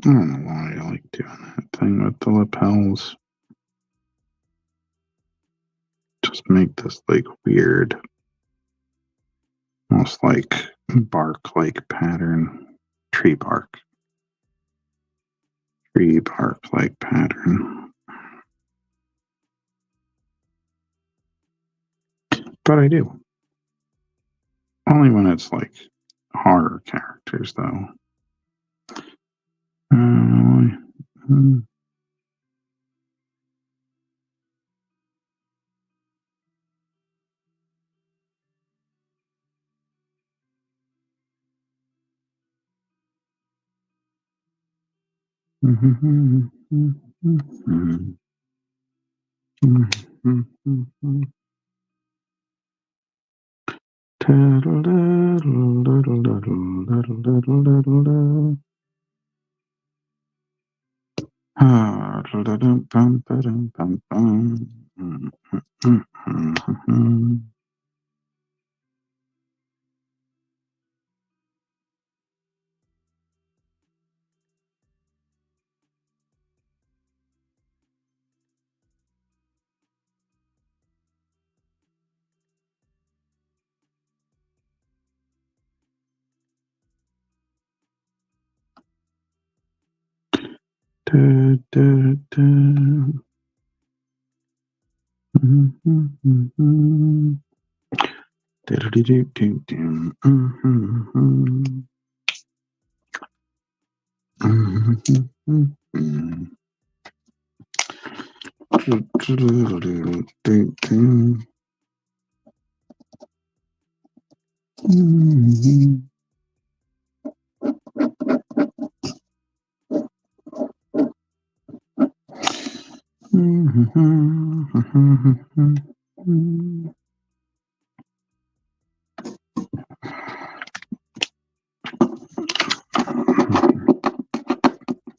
I don't know why I like doing that thing with the lapels. Just make this like weird, almost like bark-like pattern, tree bark-like pattern. But I do. Only when it's like horror characters, though.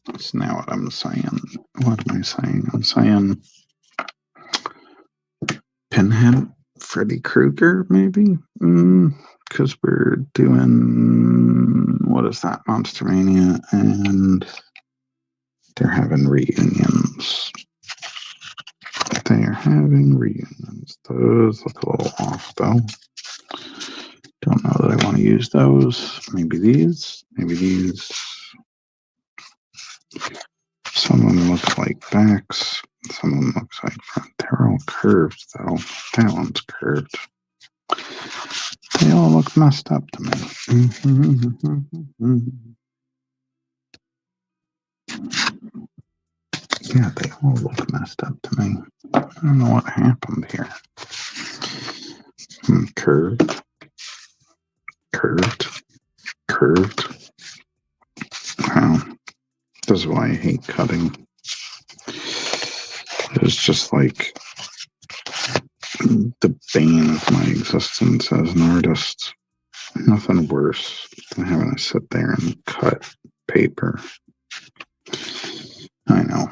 That's not what I'm saying. What am I saying? I'm saying Pinhead, Freddy Krueger, maybe? Because we're doing, what is that, Monster Mania, and they're having reunions. They are having reunions. Those look a little off, though. Don't know that I want to use those. Maybe these. Maybe these. Some of them look like backs. Some of them looks like front. They're all curved, though. That one's curved. They all look messed up to me. Yeah, they all look messed up to me. I don't know what happened here. Curved. Curved. Curved. Wow. This is why I hate cutting. It's just like the bane of my existence as an artist. Nothing worse than having to sit there and cut paper. I know.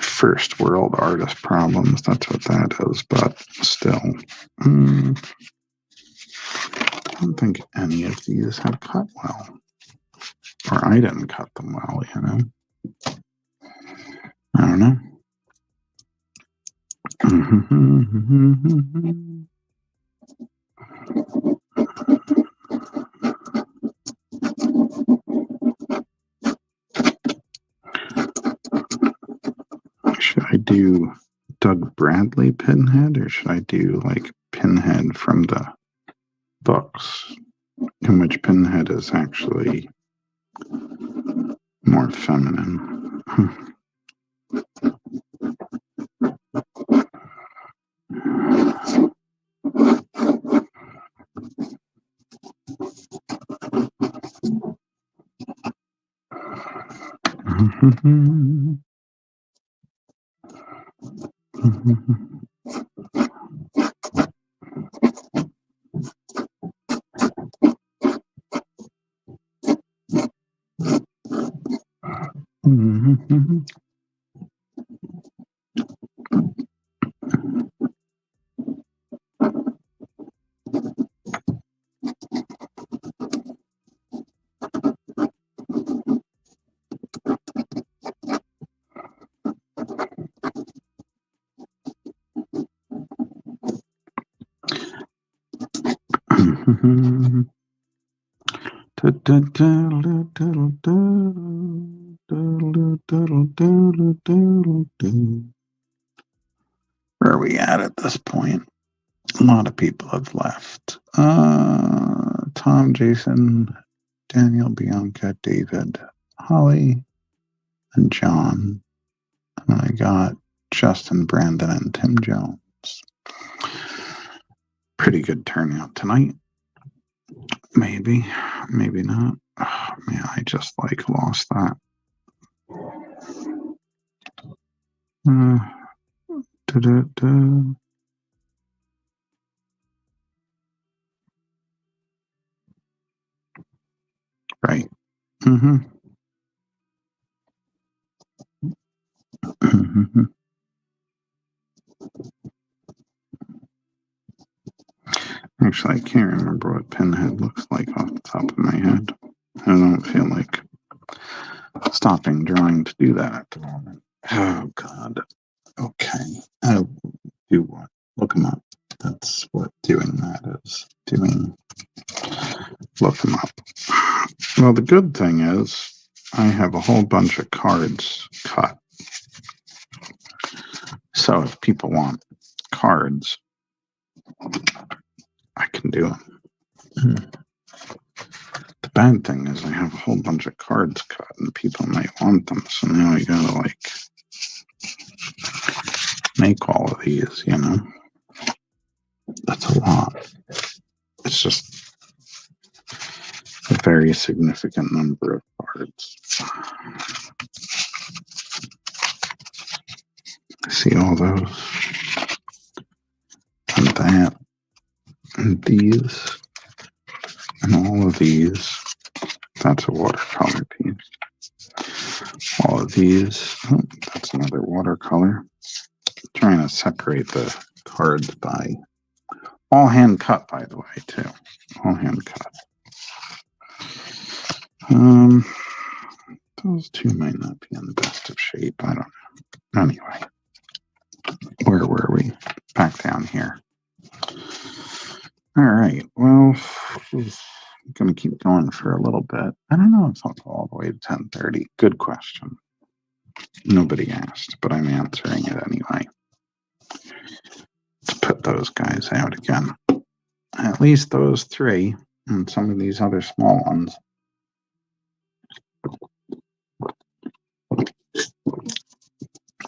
First world artist problems, that's what that is, but still. I don't think any of these have cut well. Or I didn't cut them well, you know? I don't know. Should I do Doug Bradley Pinhead, or should I do like Pinhead from the books, in which Pinhead is actually more feminine? Where are we at this point? A lot of people have left. Tom, Jason, Daniel, Bianca, David, Holly, and John. And I got Justin, Brandon, and Tim Jones. Pretty good turnout tonight. Maybe, maybe not. Oh, man, I just lost that. Right. Actually, I can't remember what Pinhead looks like off the top of my head. I don't feel like stopping drawing to do that at the moment. Oh, God. Okay. Do what? Look them up. That's what doing that is. Look them up. Well, the good thing is I have a whole bunch of cards cut. So if people want cards, I can do them. The bad thing is I have a whole bunch of cards cut and people might want them. So now I gotta make all of these, That's a lot. It's just a very significant number of cards. See all those? And that. And these. And all of these. That's a watercolor piece. All of these. Oh, that's another watercolor. I'm trying to separate the cards by all hand cut, by the way, too. All hand cut. Those two might not be in the best of shape. I don't know. Anyway, where were we? Back down here. All right. Well, I'm going to keep going for a little bit. I don't know if I'll go all the way to 10:30. Good question. Nobody asked, but I'm answering it anyway. Let's put those guys out again. At least those three and some of these other small ones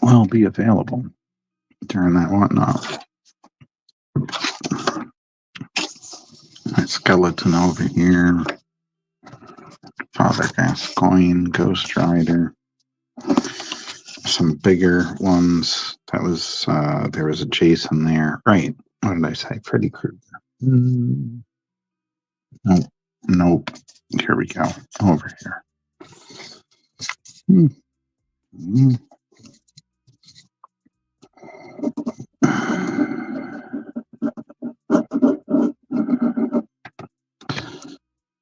will be available during that whatnot. My skeleton over here. Father Gascoigne, Ghost Rider. Some bigger ones. That was there was a Jason there. Right. What did I say? Freddy Krueger. Nope. Here we go. Over here.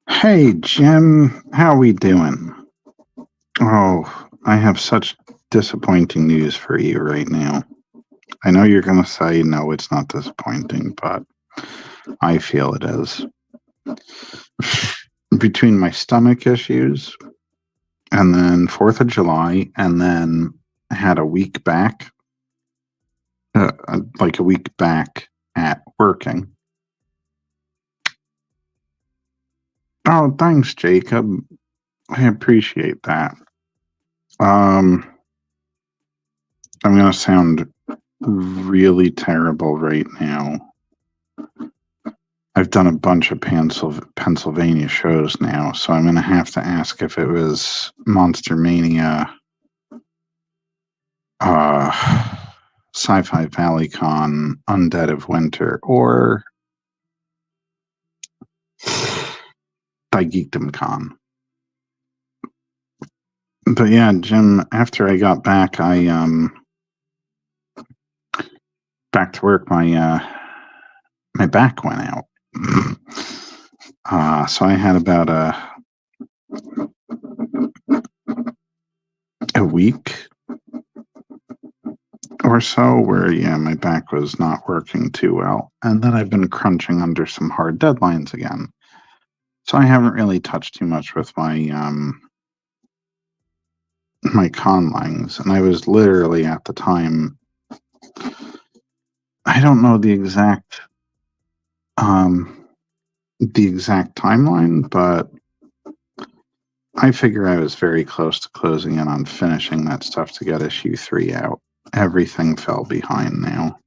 Hey, Jim. How we doing? Oh, I have such disappointing news for you right now. I know you're going to say, no, it's not disappointing, but I feel it is. Between my stomach issues and then 4th of July, and then I had a week back, like a week back at working. Oh, thanks, Jacob. I appreciate that. I'm going to sound really terrible right now. I've done a bunch of Pennsylvania shows now, so I'm going to have to ask if it was Monster Mania, Sci-Fi Valley Con, Undead of Winter, or Geekdom Con. But yeah, Jim, after I got back, back to work, my back went out. So I had about a week or so where, yeah, my back was not working too well. And then I've been crunching under some hard deadlines again. So I haven't really touched too much with my conlangs. And I was literally at the time, I don't know the exact timeline, but I figure I was very close to closing in on finishing that stuff to get issue 3 out. Everything fell behind now.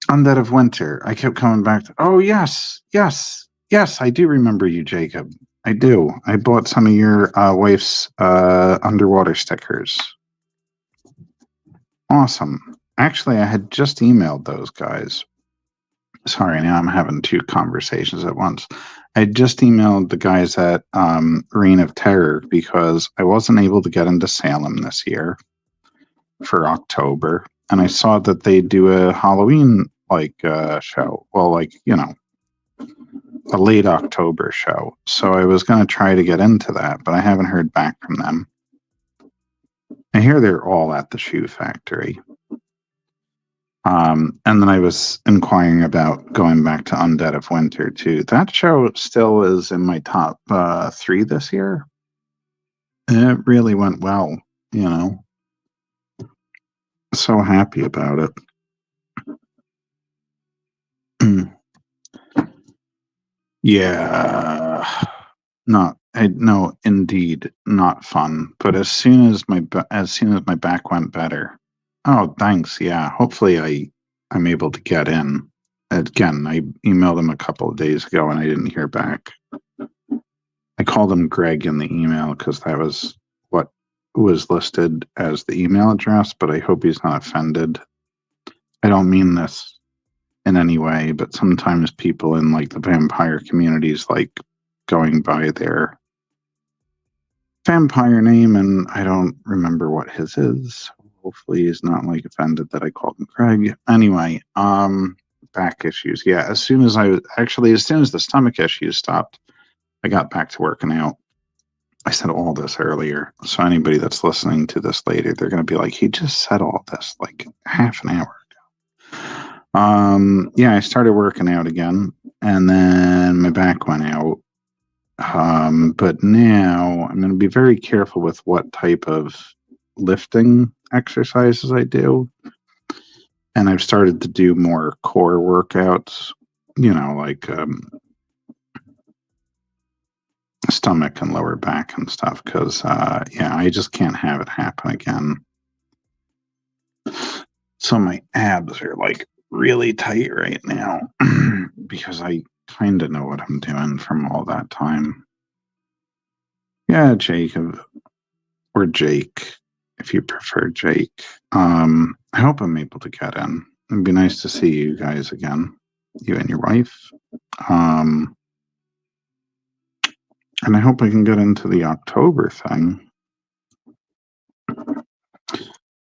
Undead of Winter. I kept coming back to, oh, yes, I do remember you, Jacob. I do. I bought some of your wife's underwater stickers. Awesome. Actually, I had just emailed those guys. Sorry, now I'm having 2 conversations at once. I just emailed the guys at Reign of Terror because I wasn't able to get into Salem this year for October. And I saw that they do a Halloween show. Well, a late October show. So I was going to try to get into that, but I haven't heard back from them. I hear they're all at the shoe factory. And then I was inquiring about going back to Undead of Winter too. That show still is in my top 3 this year. It really went well, So happy about it. Yeah, no, indeed, not fun. But as soon as my back went better, oh, thanks. Yeah, hopefully I'm able to get in. Again, I emailed him a couple of days ago and I didn't hear back. I called him Greg in the email because that was what was listed as the email address, but I hope he's not offended. I don't mean this in any way, but sometimes people in the vampire communities like going by their vampire name, and I don't remember what his is. Hopefully he's not offended that I called him Craig. Anyway, back issues. Yeah, as soon as the stomach issues stopped, I got back to working out. I said all this earlier, so anybody that's listening to this later, they're going to be like, he just said all this half an hour ago. Yeah, I started working out again, and then my back went out. But now I'm going to be very careful with what type of lifting exercises I do. And I've started to do more core workouts, stomach and lower back and stuff. Because, I just can't have it happen again. So my abs are really tight right now because I kind of know what I'm doing from all that time. Yeah, Jacob, or Jake, if you prefer Jake. I hope I'm able to get in. It'd be nice to see you guys again, you and your wife. And I hope I can get into the October thing.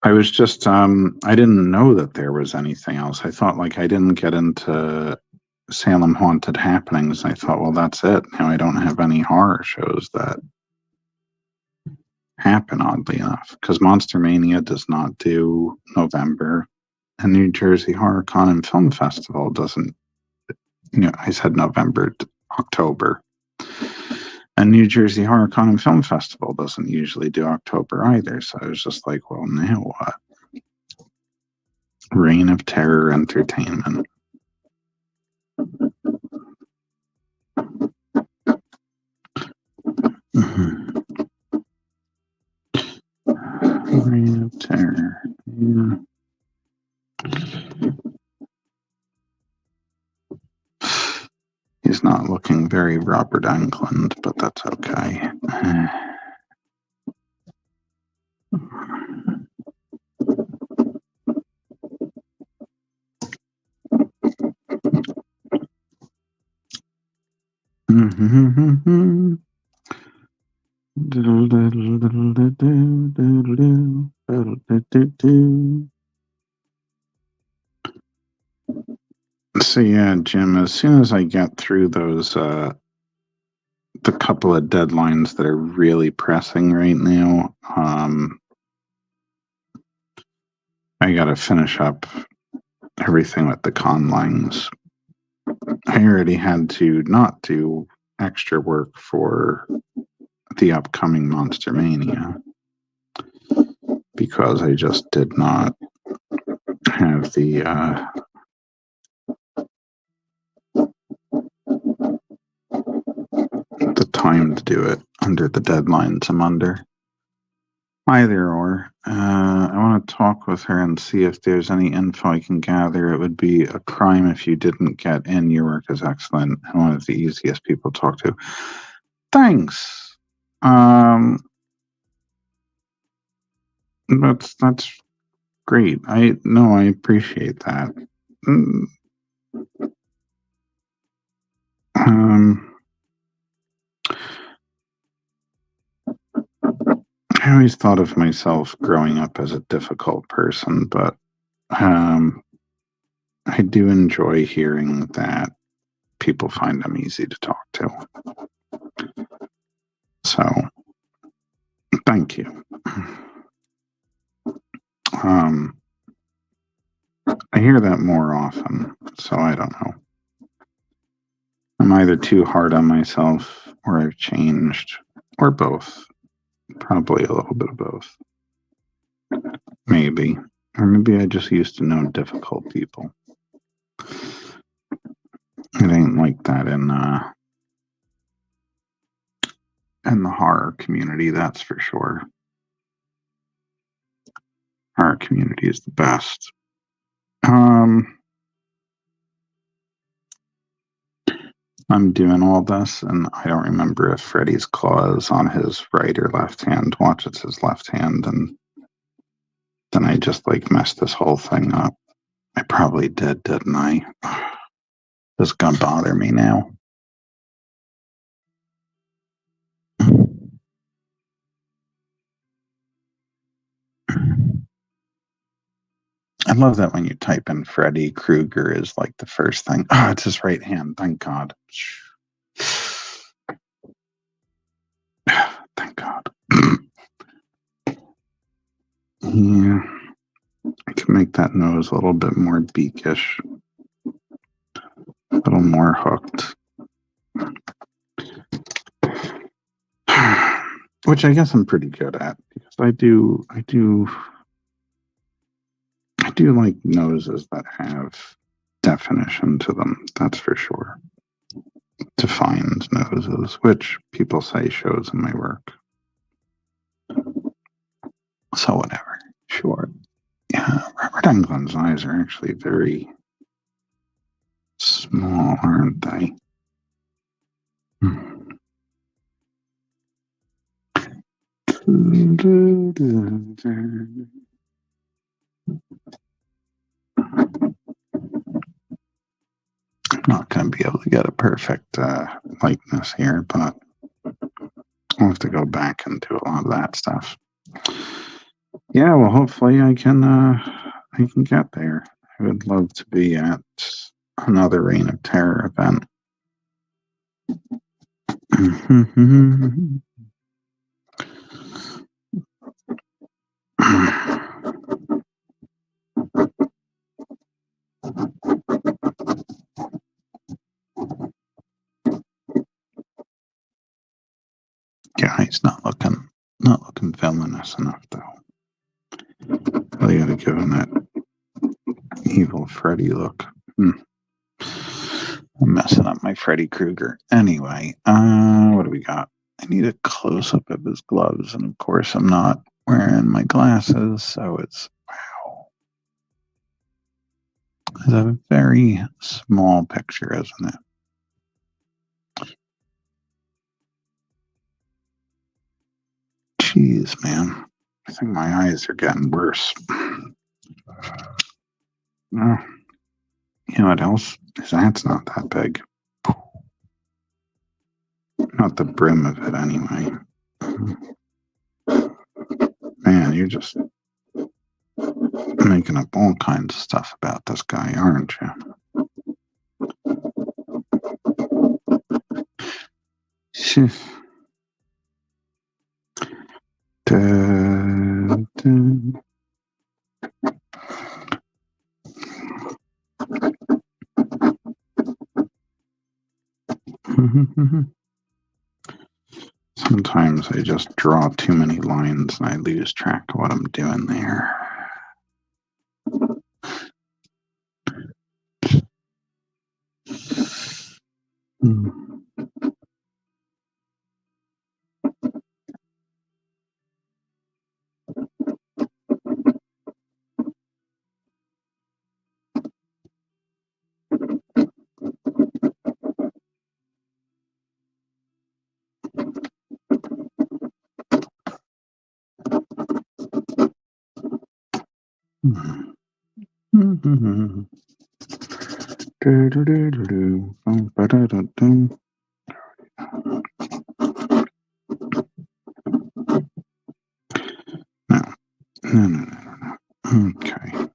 I was just, I didn't know that there was anything else. I thought I didn't get into Salem Haunted Happenings. I thought, well, that's it. Now I don't have any horror shows that happen, oddly enough, because Monster Mania does not do November, and New Jersey Horror Con and Film Festival doesn't, I said November to October. And New Jersey Horror Con and Film Festival doesn't usually do October either. So I was just like, well, now what? Reign of Terror Entertainment. Reign of Terror. Yeah. He's not looking very Robert Englund, but that's okay. So yeah, Jim, as soon as I get through those the couple of deadlines that are really pressing right now, I got to finish up everything with the conlings. I already had to not do extra work for the upcoming Monster Mania because I just did not have the time to do it under the deadlines I'm under. Either or. I want to talk with her and see if there's any info I can gather. It would be a crime if you didn't get in. Your work is excellent and one of the easiest people to talk to. Thanks. That's great. I appreciate that. I always thought of myself growing up as a difficult person, but I do enjoy hearing that people find them easy to talk to. So, thank you. I hear that more often, so I don't know. I'm either too hard on myself, or I've changed, or both. Probably a little bit of both. Maybe. Or maybe I just used to know difficult people. It ain't like that in the horror community, that's for sure. Horror community is the best. I'm doing all this, and I don't remember if Freddy's claw is on his right or left hand. Watch, it's his left hand, and then I just messed this whole thing up. I probably did, didn't I? This is gonna bother me now. I love that when you type in Freddy Krueger is the first thing. Oh, it's his right hand. Thank God. Thank God. Yeah. I can make that nose a little bit more beakish. A little more hooked. Which I guess I'm pretty good at, because I do like noses that have definition to them, that's for sure. Defined noses, which people say shows in my work. So whatever, sure. Yeah, Robert Englund's eyes are actually very small, aren't they? I'm not going to be able to get a perfect likeness here, but I'll have to go back and do a lot of that stuff. Yeah, well, hopefully I can get there. I would love to be at another Reign of Terror event. Yeah, he's not looking villainous enough though. Really gotta give him that evil Freddy look. I'm messing up my Freddy Krueger. Anyway, what do we got? I need a close-up of his gloves, and of course I'm not wearing my glasses, so it's wow. It's a very small picture, isn't it? Jeez, man. I think my eyes are getting worse. You know what else? His hat's not that big. Not the brim of it, anyway. Man, you're just making up all kinds of stuff about this guy, aren't you? Sometimes I just draw too many lines and I lose track of what I'm doing there. No. Okay.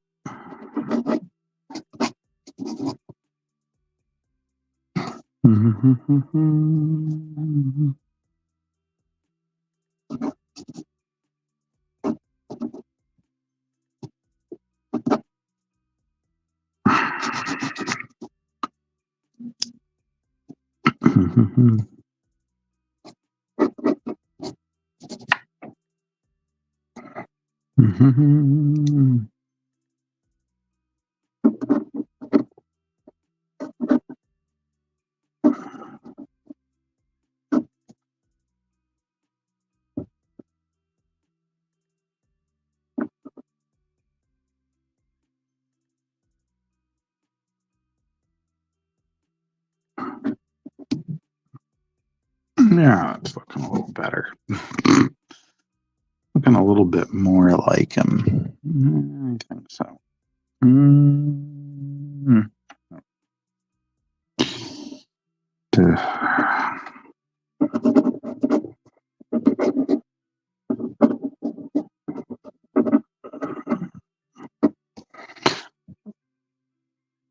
Yeah, it's looking a little better. Looking a little bit more like him. I think so.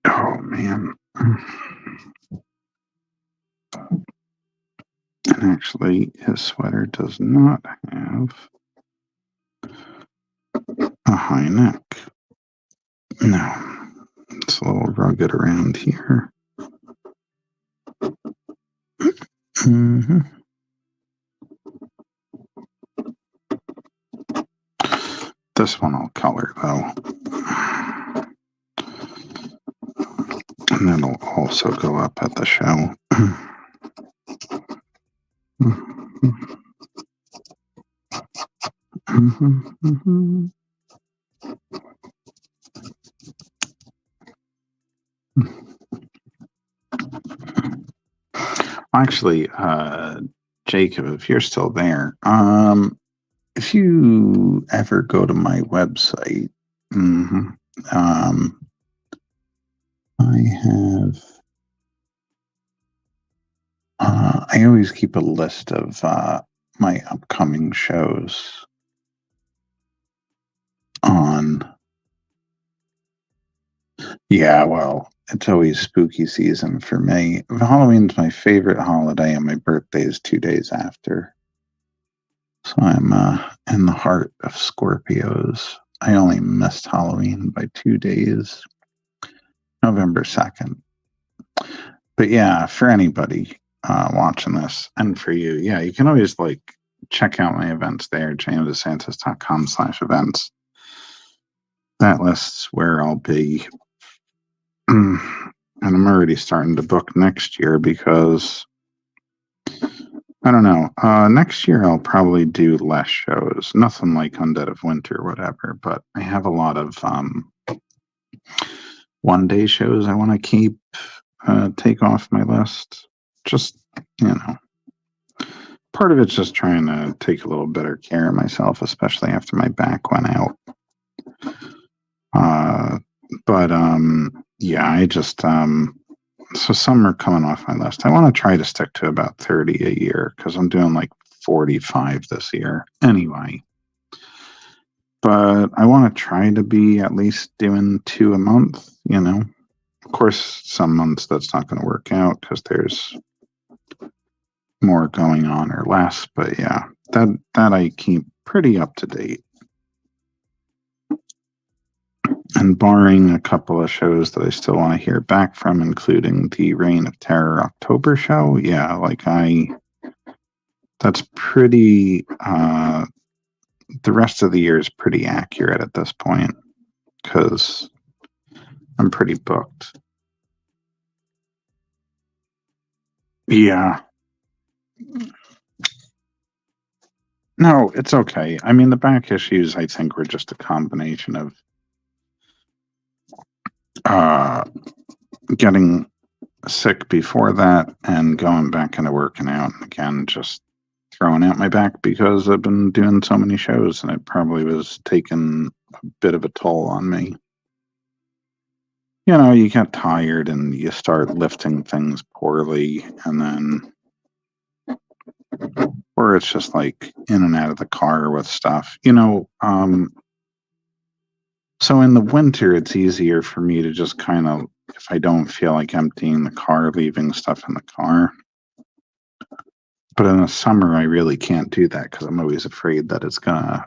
Oh, man. And actually, his sweater does not have a high neck. No, it's a little rugged around here. This one I'll color, though. And that'll also go up at the show. Actually, Jacob, if you're still there, if you ever go to my website, I always keep a list of my upcoming shows on. Yeah, well, it's always spooky season for me. Halloween's my favorite holiday, and my birthday is 2 days after. So I'm in the heart of Scorpios. I only missed Halloween by 2 days, November 2nd. But yeah, for anybody watching this, and for you, yeah, you can always check out my events there, jamesdesantis.com/events. That lists where I'll be. And I'm already starting to book next year because I don't know. Next year I'll probably do less shows. Nothing like Undead of Winter or whatever, but I have a lot of one-day shows I want to take off my list. Just, part of it's just trying to take a little better care of myself, especially after my back went out. But yeah, I just so some are coming off my list. I want to try to stick to about 30 a year because I'm doing 45 this year anyway. But I want to try to be at least doing 2 a month, Of course, some months that's not going to work out because there's more going on or less. But yeah, that I keep pretty up to date. And barring a couple of shows that I still want to hear back from, including the Reign of Terror October show, yeah, that's pretty, the rest of the year is pretty accurate at this point because I'm pretty booked. Yeah. No, it's okay. I mean, the back issues, I think, were just a combination of getting sick before that and going back into working out. And again, just throwing out my back because I've been doing so many shows and it probably was taking a bit of a toll on me. You know, you get tired and you start lifting things poorly, and then, or it's just like in and out of the car with stuff, so in the winter, it's easier for me to just kind of, if I don't feel like emptying the car, leaving stuff in the car. But in the summer, I really can't do that because I'm always afraid that it's gonna,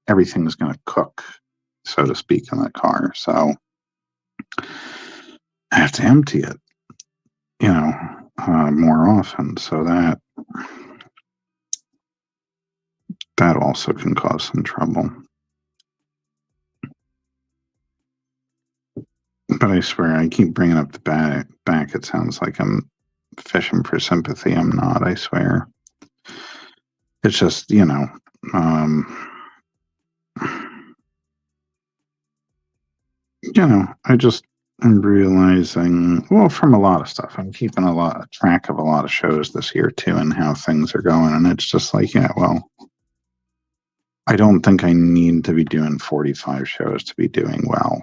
everything's gonna cook, so to speak, in the car. So I have to empty it, more often. So that also can cause some trouble. But I swear, I keep bringing up the back. It sounds like I'm fishing for sympathy. I'm not, I swear. It's just, I just am realizing, well, from a lot of stuff, I'm keeping a lot of track of a lot of shows this year too and how things are going. And it's just like, yeah, well, I don't think I need to be doing 45 shows to be doing well.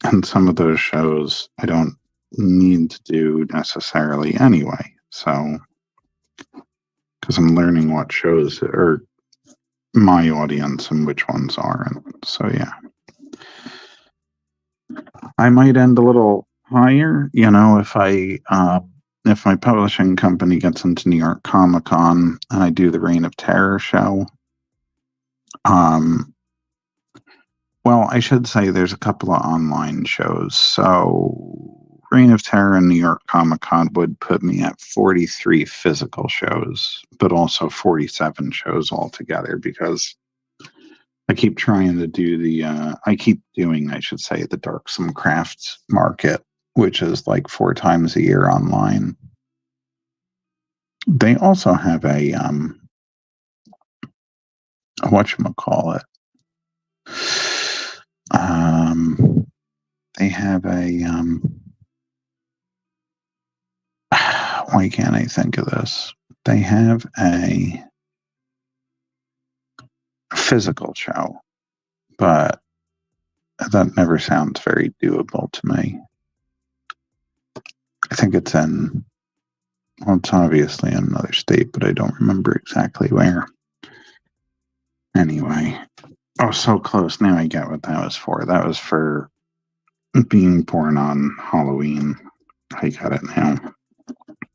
And some of those shows I don't need to do necessarily anyway. So, because I'm learning what shows are my audience and which ones aren't. So, yeah. I might end a little higher, if my publishing company gets into New York Comic Con and I do the Reign of Terror show. Well, I should say there's a couple of online shows. So Reign of Terror and New York Comic Con would put me at 43 physical shows, but also 47 shows altogether because I keep trying to do I should say, the Darksome Crafts market, which is like 4 times a year online. They also have a whatchamacallit. They have a why can't I think of this? They have a physical show, but that never sounds very doable to me. I think it's it's obviously in another state, but I don't remember exactly where. Anyway. Oh, so close. Now I get what that was for. That was for being born on Halloween. I got it now.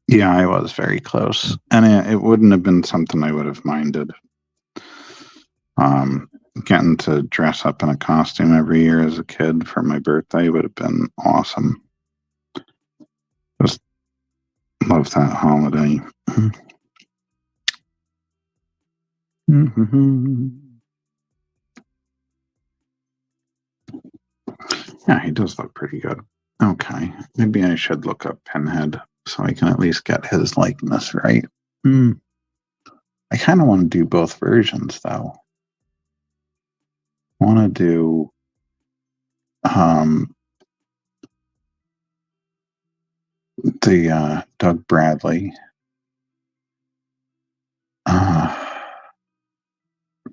Yeah, I was very close. And it wouldn't have been something I would have minded. Getting to dress up in a costume every year as a kid for my birthday would have been awesome. Just love that holiday. Yeah, he does look pretty good. Okay, maybe I should look up Pinhead so I can at least get his likeness right. I kind of want to do both versions, though. I want to do the Doug Bradley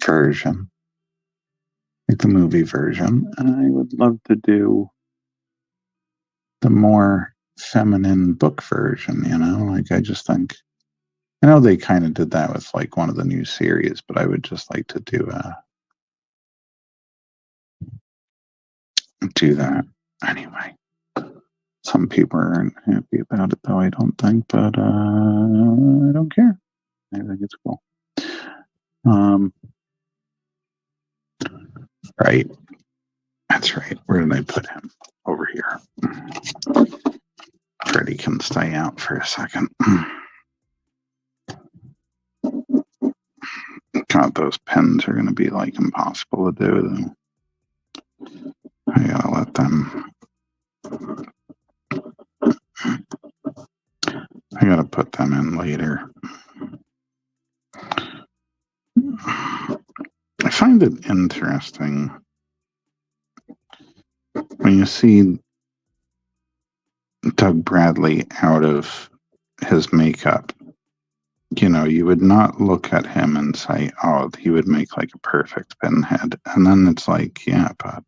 version, like the movie version, and I would love to do the more feminine book version, I just think, I know they kind of did that with like one of the new series, but I would just like to do that anyway. Some people aren't happy about it, though, I don't think, but I don't care. I think it's cool. Right. That's right. Where did I put him? Over here. Freddy can stay out for a second. God, those pens are going to be like impossible to do, though. I gotta let them. I gotta put them in later. I find it interesting when you see Doug Bradley out of his makeup. You know, you would not look at him and say, oh, he would make like a perfect Pinhead. And then it's like, yeah, but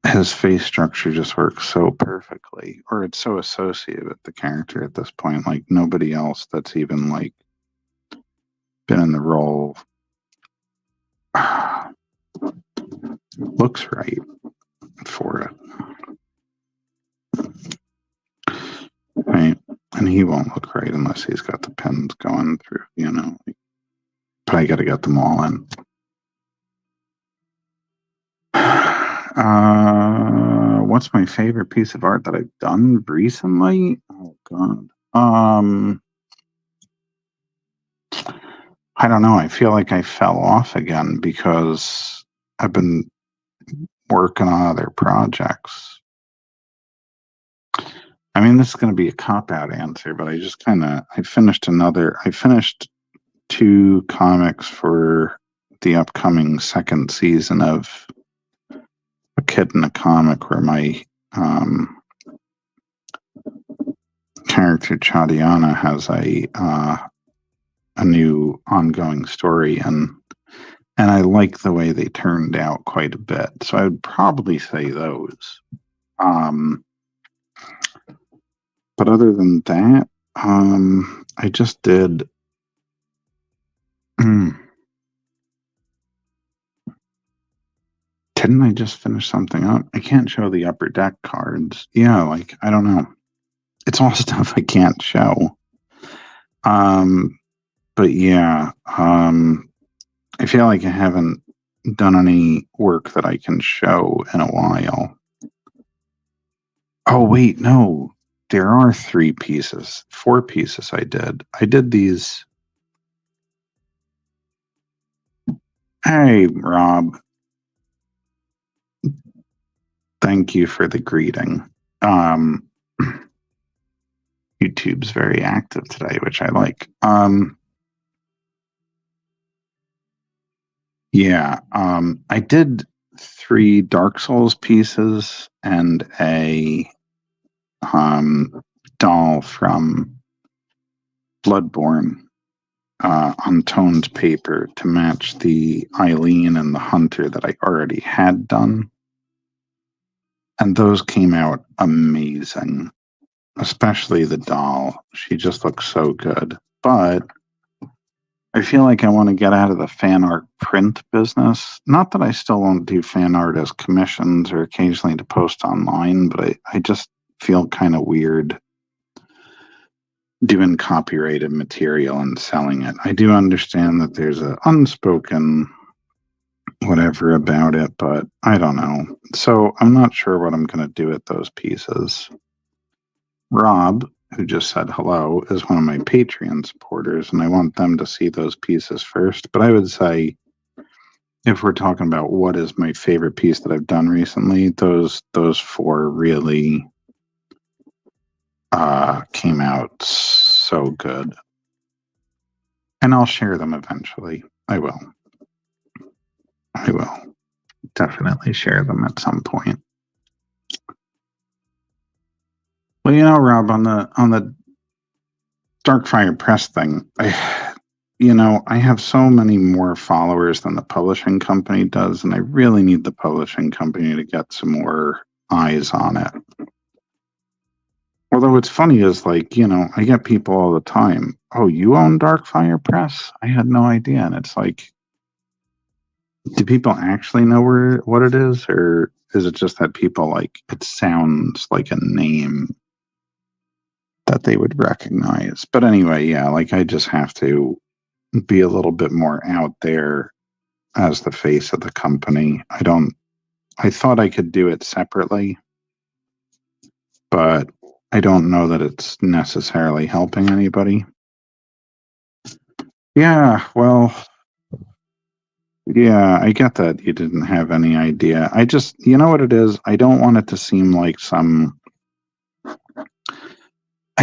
his face structure just works so perfectly, or it's so associated with the character at this point. Like nobody else that's even like been in the role looks right for it. Right. And he won't look right unless he's got the pens going through, you know. But I got to get them all in. What's my favorite piece of art that I've done recently? Oh God. I don't know. I feel like I fell off again because I've been working on other projects. I mean, this is going to be a cop-out answer, but I finished 2 comics for the upcoming second season of A Kid in a Comic, where my character Chadiana has a new ongoing story, and I like the way they turned out quite a bit. So I would probably say those. But other than that, I just did. Didn't I just finish something up? I can't show the upper deck cards. Yeah, like I don't know. It's all stuff I can't show. But yeah, I feel like I haven't done any work that I can show in a while. Oh wait, no. There are 4 pieces I did. I did these. Hey, Rob. Thank you for the greeting. YouTube's very active today, which I like. Yeah, I did 3 Dark Souls pieces and a doll from Bloodborne on toned paper to match the Eileen and the Hunter that I already had done. And those came out amazing, especially the doll. She just looks so good. But I feel like I want to get out of the fan art print business. Not that I still won't do fan art as commissions or occasionally to post online, but I just feel kind of weird doing copyrighted material and selling it. I do understand that there's an unspoken whatever about it, but I don't know. So I'm not sure what I'm going to do with those pieces. Rob, who just said hello, is one of my Patreon supporters, and I want them to see those pieces first. But I would say, if we're talking about what is my favorite piece that I've done recently, those 4 really came out so good. And I'll share them eventually. I will definitely share them at some point. Well, you know, Rob, on the Darkfire Press thing, I have so many more followers than the publishing company does, and I really need the publishing company to get some more eyes on it. Although what's funny is, like, I get people all the time, oh, you own Darkfire Press? I had no idea. And it's like, do people actually know what it is? Or is it just that people, like, it sounds like a name that they would recognize? But anyway, yeah, like, I just have to be a little bit more out there as the face of the company. I thought I could do it separately, but I don't know that it's necessarily helping anybody. Yeah, well, yeah, I get that you didn't have any idea. You know what it is? I don't want it to seem like I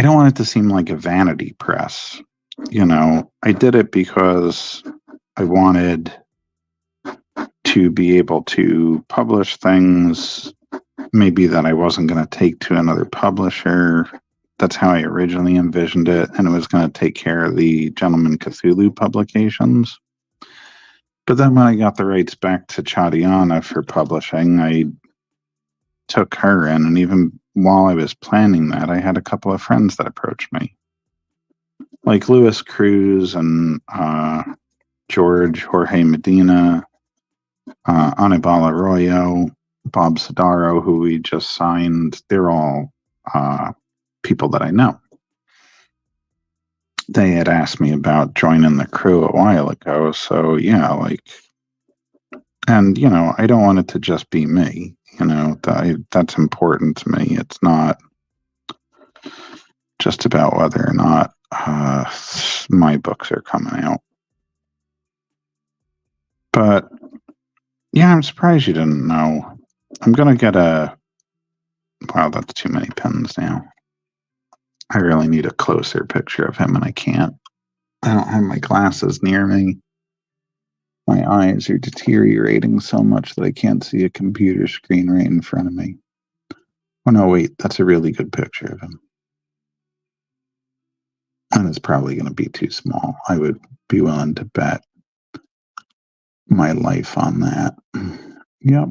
don't want it to seem like a vanity press. I did it because I wanted to be able to publish things maybe that I wasn't going to take to another publisher. That's how I originally envisioned it, and it was going to take care of the Gentleman Cthulhu publications. But then when I got the rights back to Chadiana for publishing, I took her in, and even while I was planning that, I had a couple of friends that approached me, like Louis Cruz and Jorge Medina, Anibal Arroyo, Bob Sidaro, who we just signed. They're all people that I know. They had asked me about joining the crew a while ago, so yeah, and I don't want it to just be me. That's important to me. It's not just about whether or not my books are coming out. But yeah, I'm surprised you didn't know. I'm gonna get wow, that's too many pens now. I really need a closer picture of him, and I can't. I don't have my glasses near me. My eyes are deteriorating so much that I can't see a computer screen right in front of me. Oh, no, wait, that's a really good picture of him. And it's probably going to be too small. I would be willing to bet my life on that. Yep.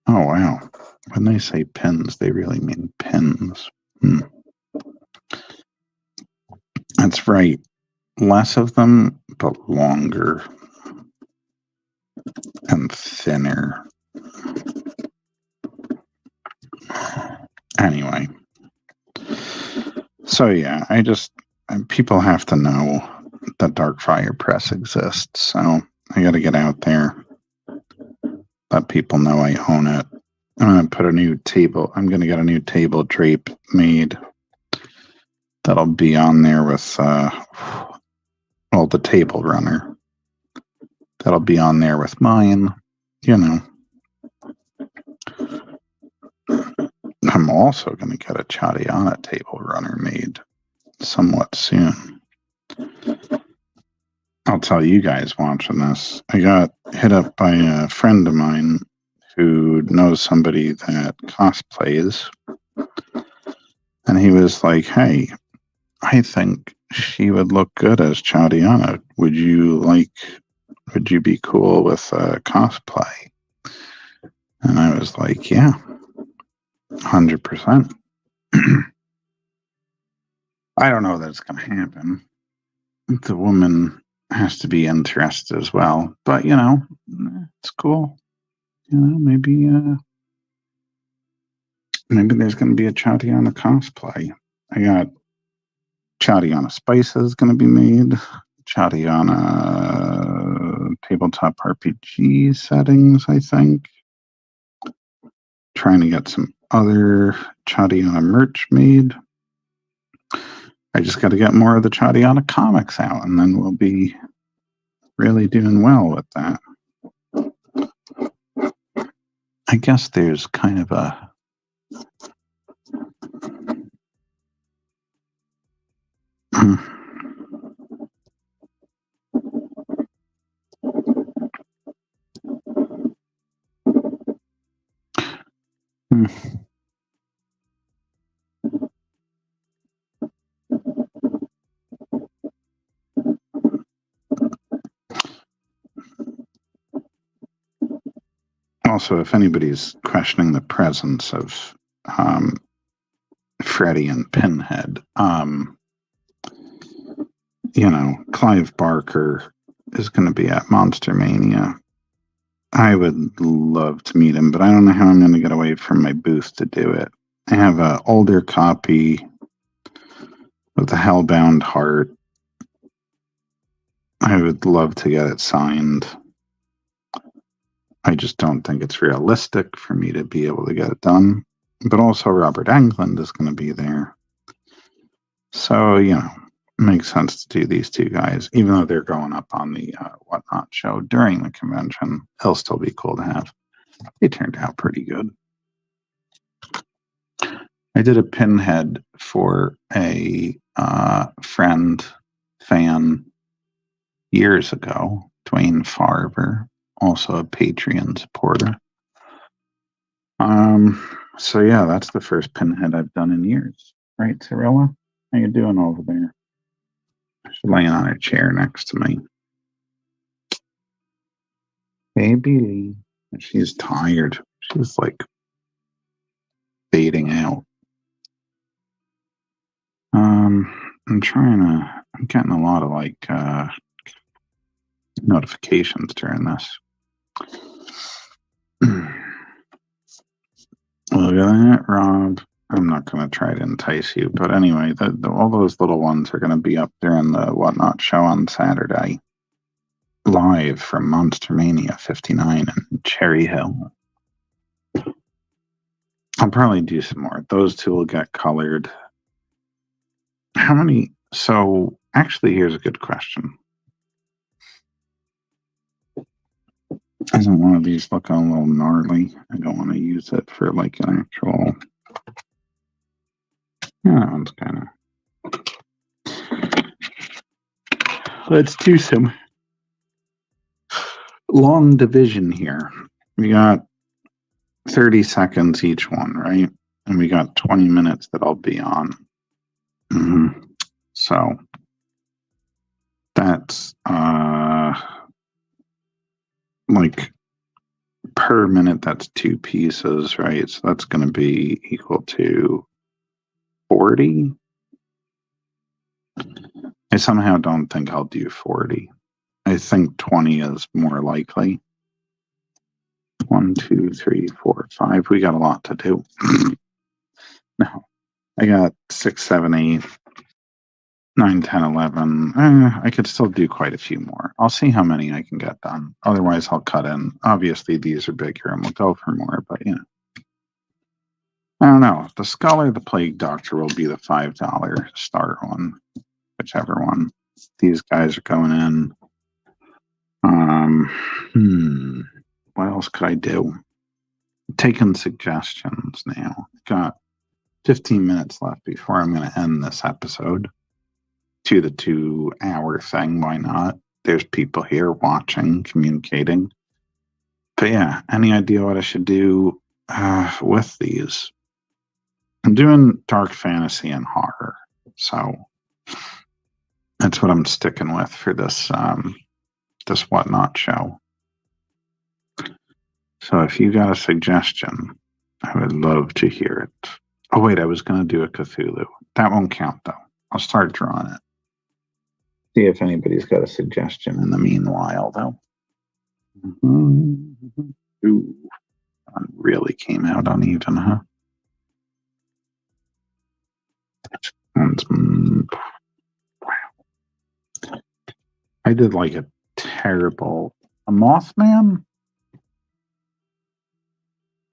Oh, wow. When they say pins, they really mean pins. That's right. Less of them, but longer and thinner. Anyway. So yeah, people have to know that Darkfire Press exists. So I got to get out there, let people know I own it. I'm going to put I'm going to get a new table drape made that'll be on there with, the table runner. That'll be on there with mine, I'm also going to get a Chadiana table runner made somewhat soon. I'll tell you guys watching this, I got hit up by a friend of mine who knows somebody that cosplays, and he was like, hey, I think she would look good as Chadiana. Would you be cool with cosplay? And I was like, yeah, 100%. I don't know that it's going to happen. The woman has to be interested as well, but it's cool. Maybe there's going to be a Chadiana cosplay. I got Chadiana Spices going to be made. Chadiana tabletop RPG settings, I think. Trying to get some other Chadiana merch made. I just got to get more of the Chadiana comics out, and then we'll be really doing well with that. I guess there's kind of a Also, if anybody's questioning the presence of Freddy and Pinhead, Clive Barker is going to be at Monster Mania. I would love to meet him, but I don't know how I'm going to get away from my booth to do it. I have an older copy of the Hellbound Heart I would love to get it signed. I just don't think it's realistic for me to be able to get it done. But also Robert Englund is going to be there. So, you know, it makes sense to do these two guys. Even though they're going up on the Whatnot show during the convention, it'll still be cool to have. They turned out pretty good. I did a pinhead for a fan years ago, Dwayne Farber, also a Patreon supporter. So yeah, that's the first pinhead I've done in years. Right, Cirilla? How you doing over there? She's laying on a chair next to me. Baby Lee. She's tired. She's like fading out. I'm getting a lot of like notifications during this. Look at that, Rob. I'm not going to try to entice you, but anyway, all those little ones are going to be up there in the Whatnot show on Saturday, live from Monster Mania 59 in Cherry Hill. I'll probably do some more. Those two will get colored. How many? So, actually, here's a good question. Isn't one of these looking a little gnarly? I don't want to use it for like an actual. Yeah, that one's kind of. Let's do some long division here. We got 30 seconds each one, right? And we got 20 minutes that I'll be on. So that's like per minute, that's 2 pieces, right? So that's going to be equal to 40. I somehow don't think I'll do 40. I think 20 is more likely. 1, 2, 3, 4, 5. We got a lot to do. No, I got 6, 7, 8, 9, 10, 11. I could still do quite a few more. I'll see how many I can get done. Otherwise, I'll cut in. Obviously, these are bigger and we'll go for more, but you know. I don't know. The Skull or the Plague Doctor will be the $5 start one. Whichever one. These guys are going in. What else could I do? Taking suggestions now. Got 15 minutes left before I'm going to end this episode. To the 2-hour thing, why not? There's people here watching, communicating. But yeah, any idea what I should do with these? I'm doing dark fantasy and horror, so that's what I'm sticking with for this this Whatnot show. So if you got a suggestion, I would love to hear it. Oh wait, I was going to do a Cthulhu. That won't count though. I'll start drawing it. See if anybody's got a suggestion in the meanwhile, though. Ooh, that really came out uneven, huh? Wow. I did like a terrible. A Mothman?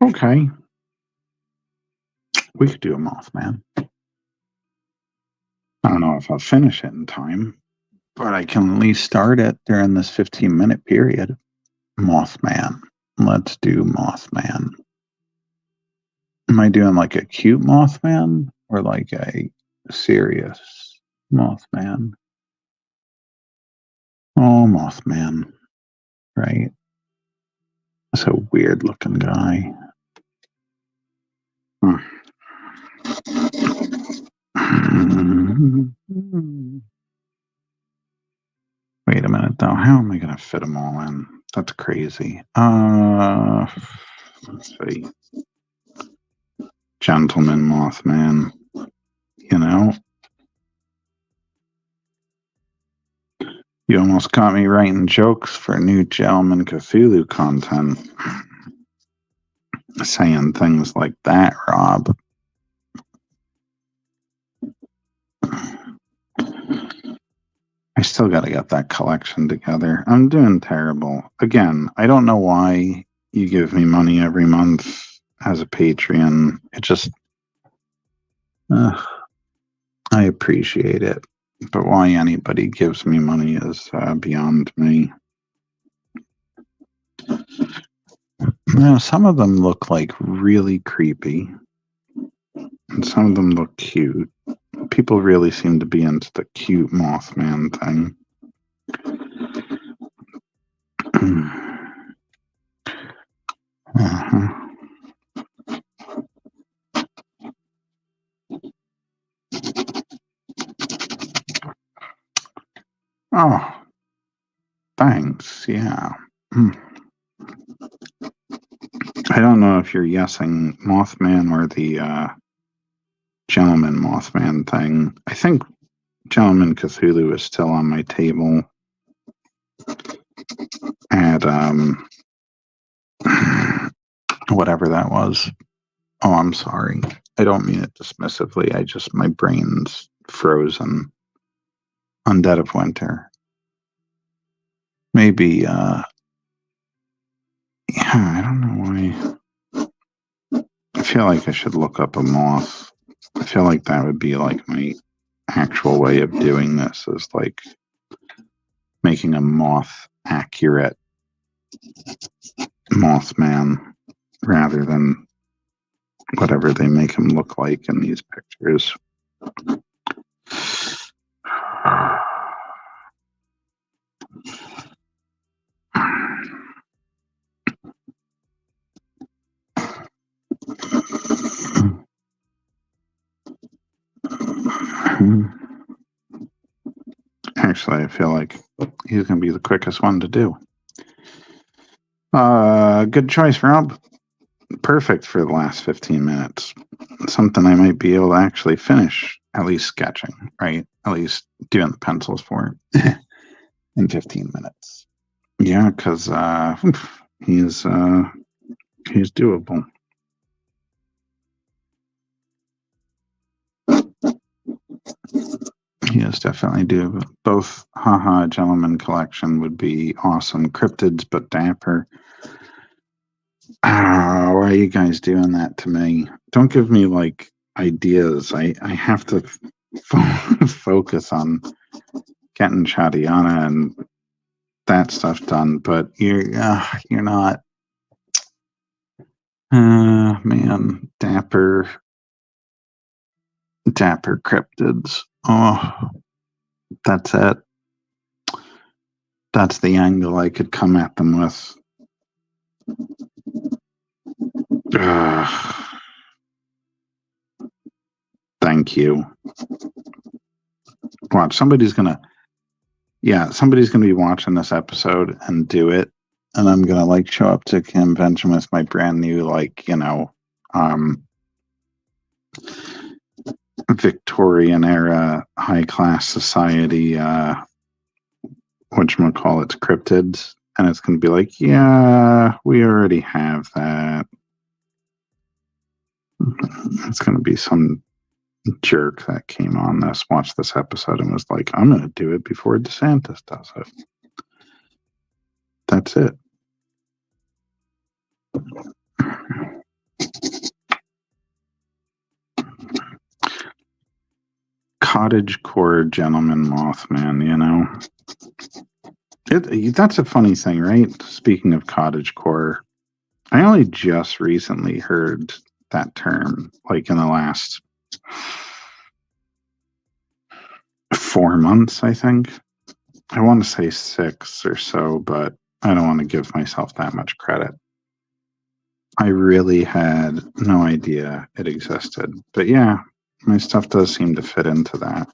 Okay. We could do a Mothman. I don't know if I'll finish it in time, but I can at least start it during this 15-minute period. Mothman. Let's do Mothman. Am I doing like a cute Mothman or like a serious Mothman? Oh, Mothman. Right? That's a weird looking guy. Wait a minute though. How am I going to fit them all in? That's crazy. Let's see. Gentleman Mothman. You know? You almost got me writing jokes for new Gentleman Cthulhu content. Saying things like that, Rob. I still got to get that collection together. I'm doing terrible. Again, I don't know why you give me money every month as a Patreon. It just, I appreciate it. But why anybody gives me money is beyond me. Now, some of them look like really creepy, and some of them look cute. People really seem to be into the cute Mothman thing. Oh, thanks. Yeah. I don't know if you're guessing Mothman or the Gentleman Mothman thing. I think Gentleman Cthulhu is still on my table at whatever that was. Oh, I'm sorry. I don't mean it dismissively. My brain's frozen. Undead of Winter. Maybe, yeah, I don't know why. I feel like I should look up a moth. I feel like that would be like my actual way of doing this, is like making a moth accurate Mothman rather than whatever they make him look like in these pictures. Actually, I feel like he's going to be the quickest one to do. Good choice, Rob. Perfect for the last 15 minutes. Something I might be able to actually finish, at least sketching, right? At least doing the pencils for it in 15 minutes. Yeah, because he's doable. He is definitely doable. Both Haha Gentleman Collection would be awesome. Cryptids, but dapper. Why are you guys doing that to me? Don't give me like ideas. I have to focus on getting Chadiana and that stuff done. But you're not. Man, dapper cryptids. Oh, that's it. That's the angle I could come at them with. Thank you. Watch, somebody's gonna be watching this episode and do it, and I'm gonna like show up to convention with my brand new Victorian era high class society whatchamacallit cryptids, and it's gonna be like, yeah, we already have that. It's gonna be some jerk that came on watched this episode and was like, I'm gonna do it before DeSantis does it. That's it. Cottagecore Gentleman Mothman, that's a funny thing, right? Speaking of cottagecore, I only just recently heard that term, like in the last 4 months, I think. I want to say 6 or so, but I don't want to give myself that much credit. I really had no idea it existed. But yeah, my stuff does seem to fit into that.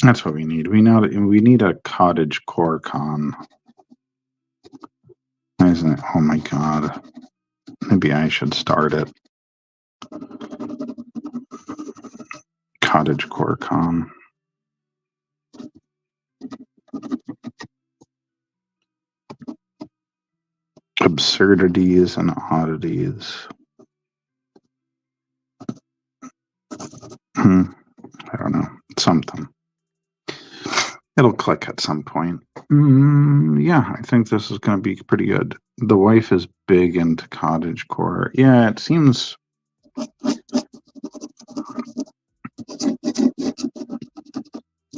That's what we need. We need a cottagecore con. Isn't it? Oh my god. Maybe I should start it. Cottagecore con. Absurdities and oddities. I don't something. It'll click at some point. Yeah, I think this is going to be pretty good. The wife is big into cottagecore. Yeah, it seems.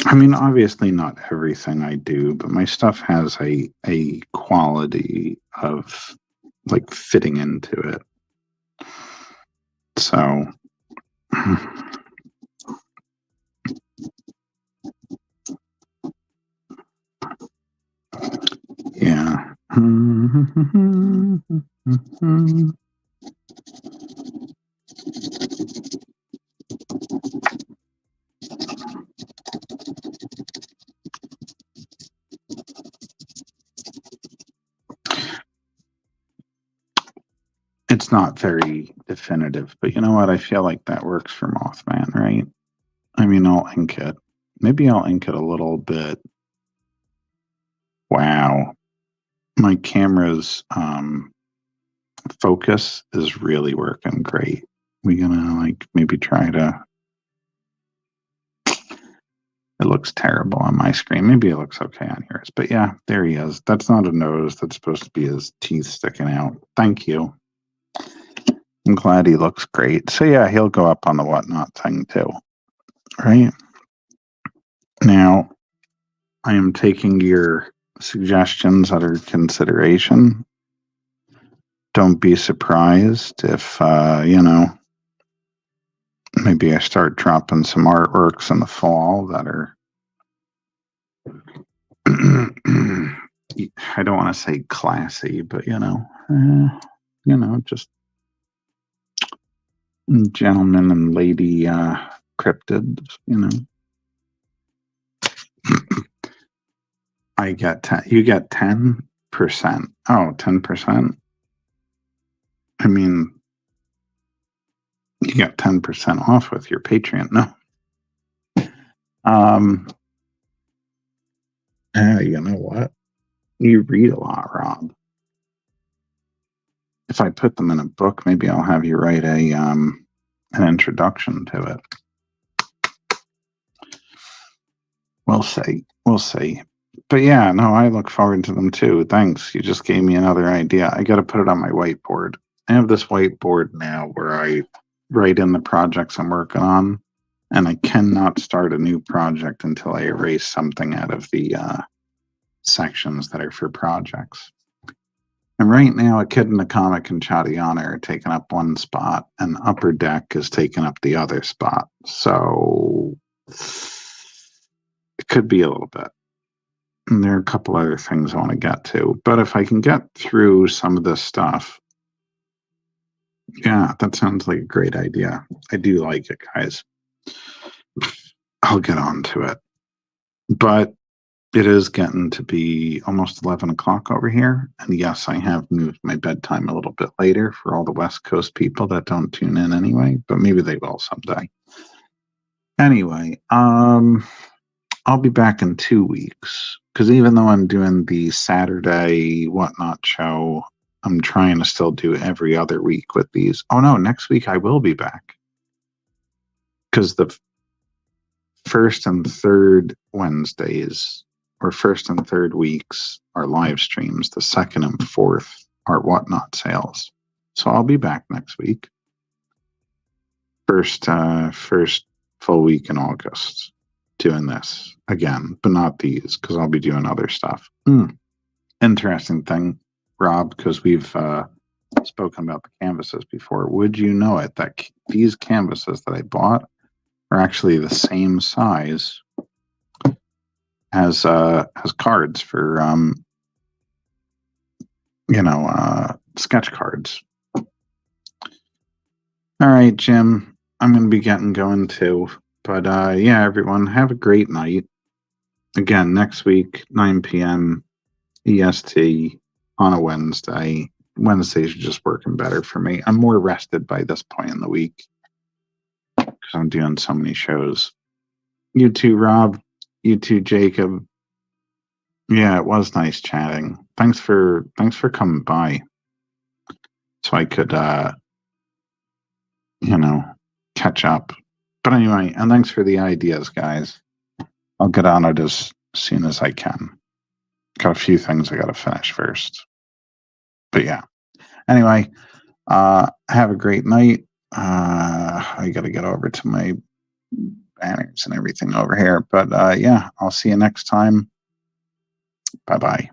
I mean, obviously not everything I do, but my stuff has a quality of like fitting into it. So yeah. It's not very definitive, but you know what? I feel like that works for Mothman, right? I mean, I'll ink it. Maybe I'll ink it a little bit. Wow. My camera's focus is really working great. We're gonna like maybe try to. It looks terrible on my screen. Maybe it looks okay on yours. But yeah, there he is. That's not a nose. That's supposed to be his teeth sticking out. Thank you. I'm glad he looks great. So yeah, he'll go up on the whatnot thing too. Right? Now, I am taking your suggestions under consideration. Don't be surprised if, maybe I start dropping some artworks in the fall that are, I don't want to say classy, but, just gentleman and lady cryptids, I get 10, you get 10%. Oh, 10%. I mean, you got 10% off with your Patreon. No. You know what? You read a lot, Rob. If I put them in a book, maybe I'll have you write an introduction to it. We'll see. We'll see. But yeah, no, I look forward to them too. Thanks. You just gave me another idea. I got to put it on my whiteboard. I have this whiteboard now where I write in the projects I'm working on, and I cannot start a new project until I erase something out of the sections that are for projects. And right now, A Kid in the Comic and Chadiana are taking up one spot, and Upper Deck is taking up the other spot. So it could be a little bit. And there are a couple other things I want to get to. But if I can get through some of this stuff, yeah, that sounds like a great idea. I do like it, guys. I'll get on to it. But it is getting to be almost 11 o'clock over here. And yes, I have moved my bedtime a little bit later for all the West Coast people that don't tune in anyway, but maybe they will someday. Anyway, I'll be back in 2 weeks because even though I'm doing the Saturday whatnot show, I'm trying to still do every other week with these. Oh no, next week I will be back because the first and third Wednesdays or first and third weeks are live streams. The second and fourth are whatnot sales. So I'll be back next week. First full week in August doing this again, but not these because I'll be doing other stuff. Interesting thing, Rob, because we've spoken about the canvases before. Would you know it that these canvases that I bought are actually the same size as cards for sketch cards. All right, Jim, I'm going to be getting going too. But yeah, everyone, have a great night. Again, next week, 9 p.m. EST on a Wednesday. Wednesdays are just working better for me. I'm more rested by this point in the week because I'm doing so many shows. You too, Rob. You too, Jacob. Yeah, it was nice chatting. Thanks for coming by. So I could catch up. But anyway, and thanks for the ideas, guys. I'll get on it as soon as I can. Got a few things I got to finish first. But yeah. Anyway, have a great night. I got to get over to my banners and everything over here. But yeah, I'll see you next time. Bye bye.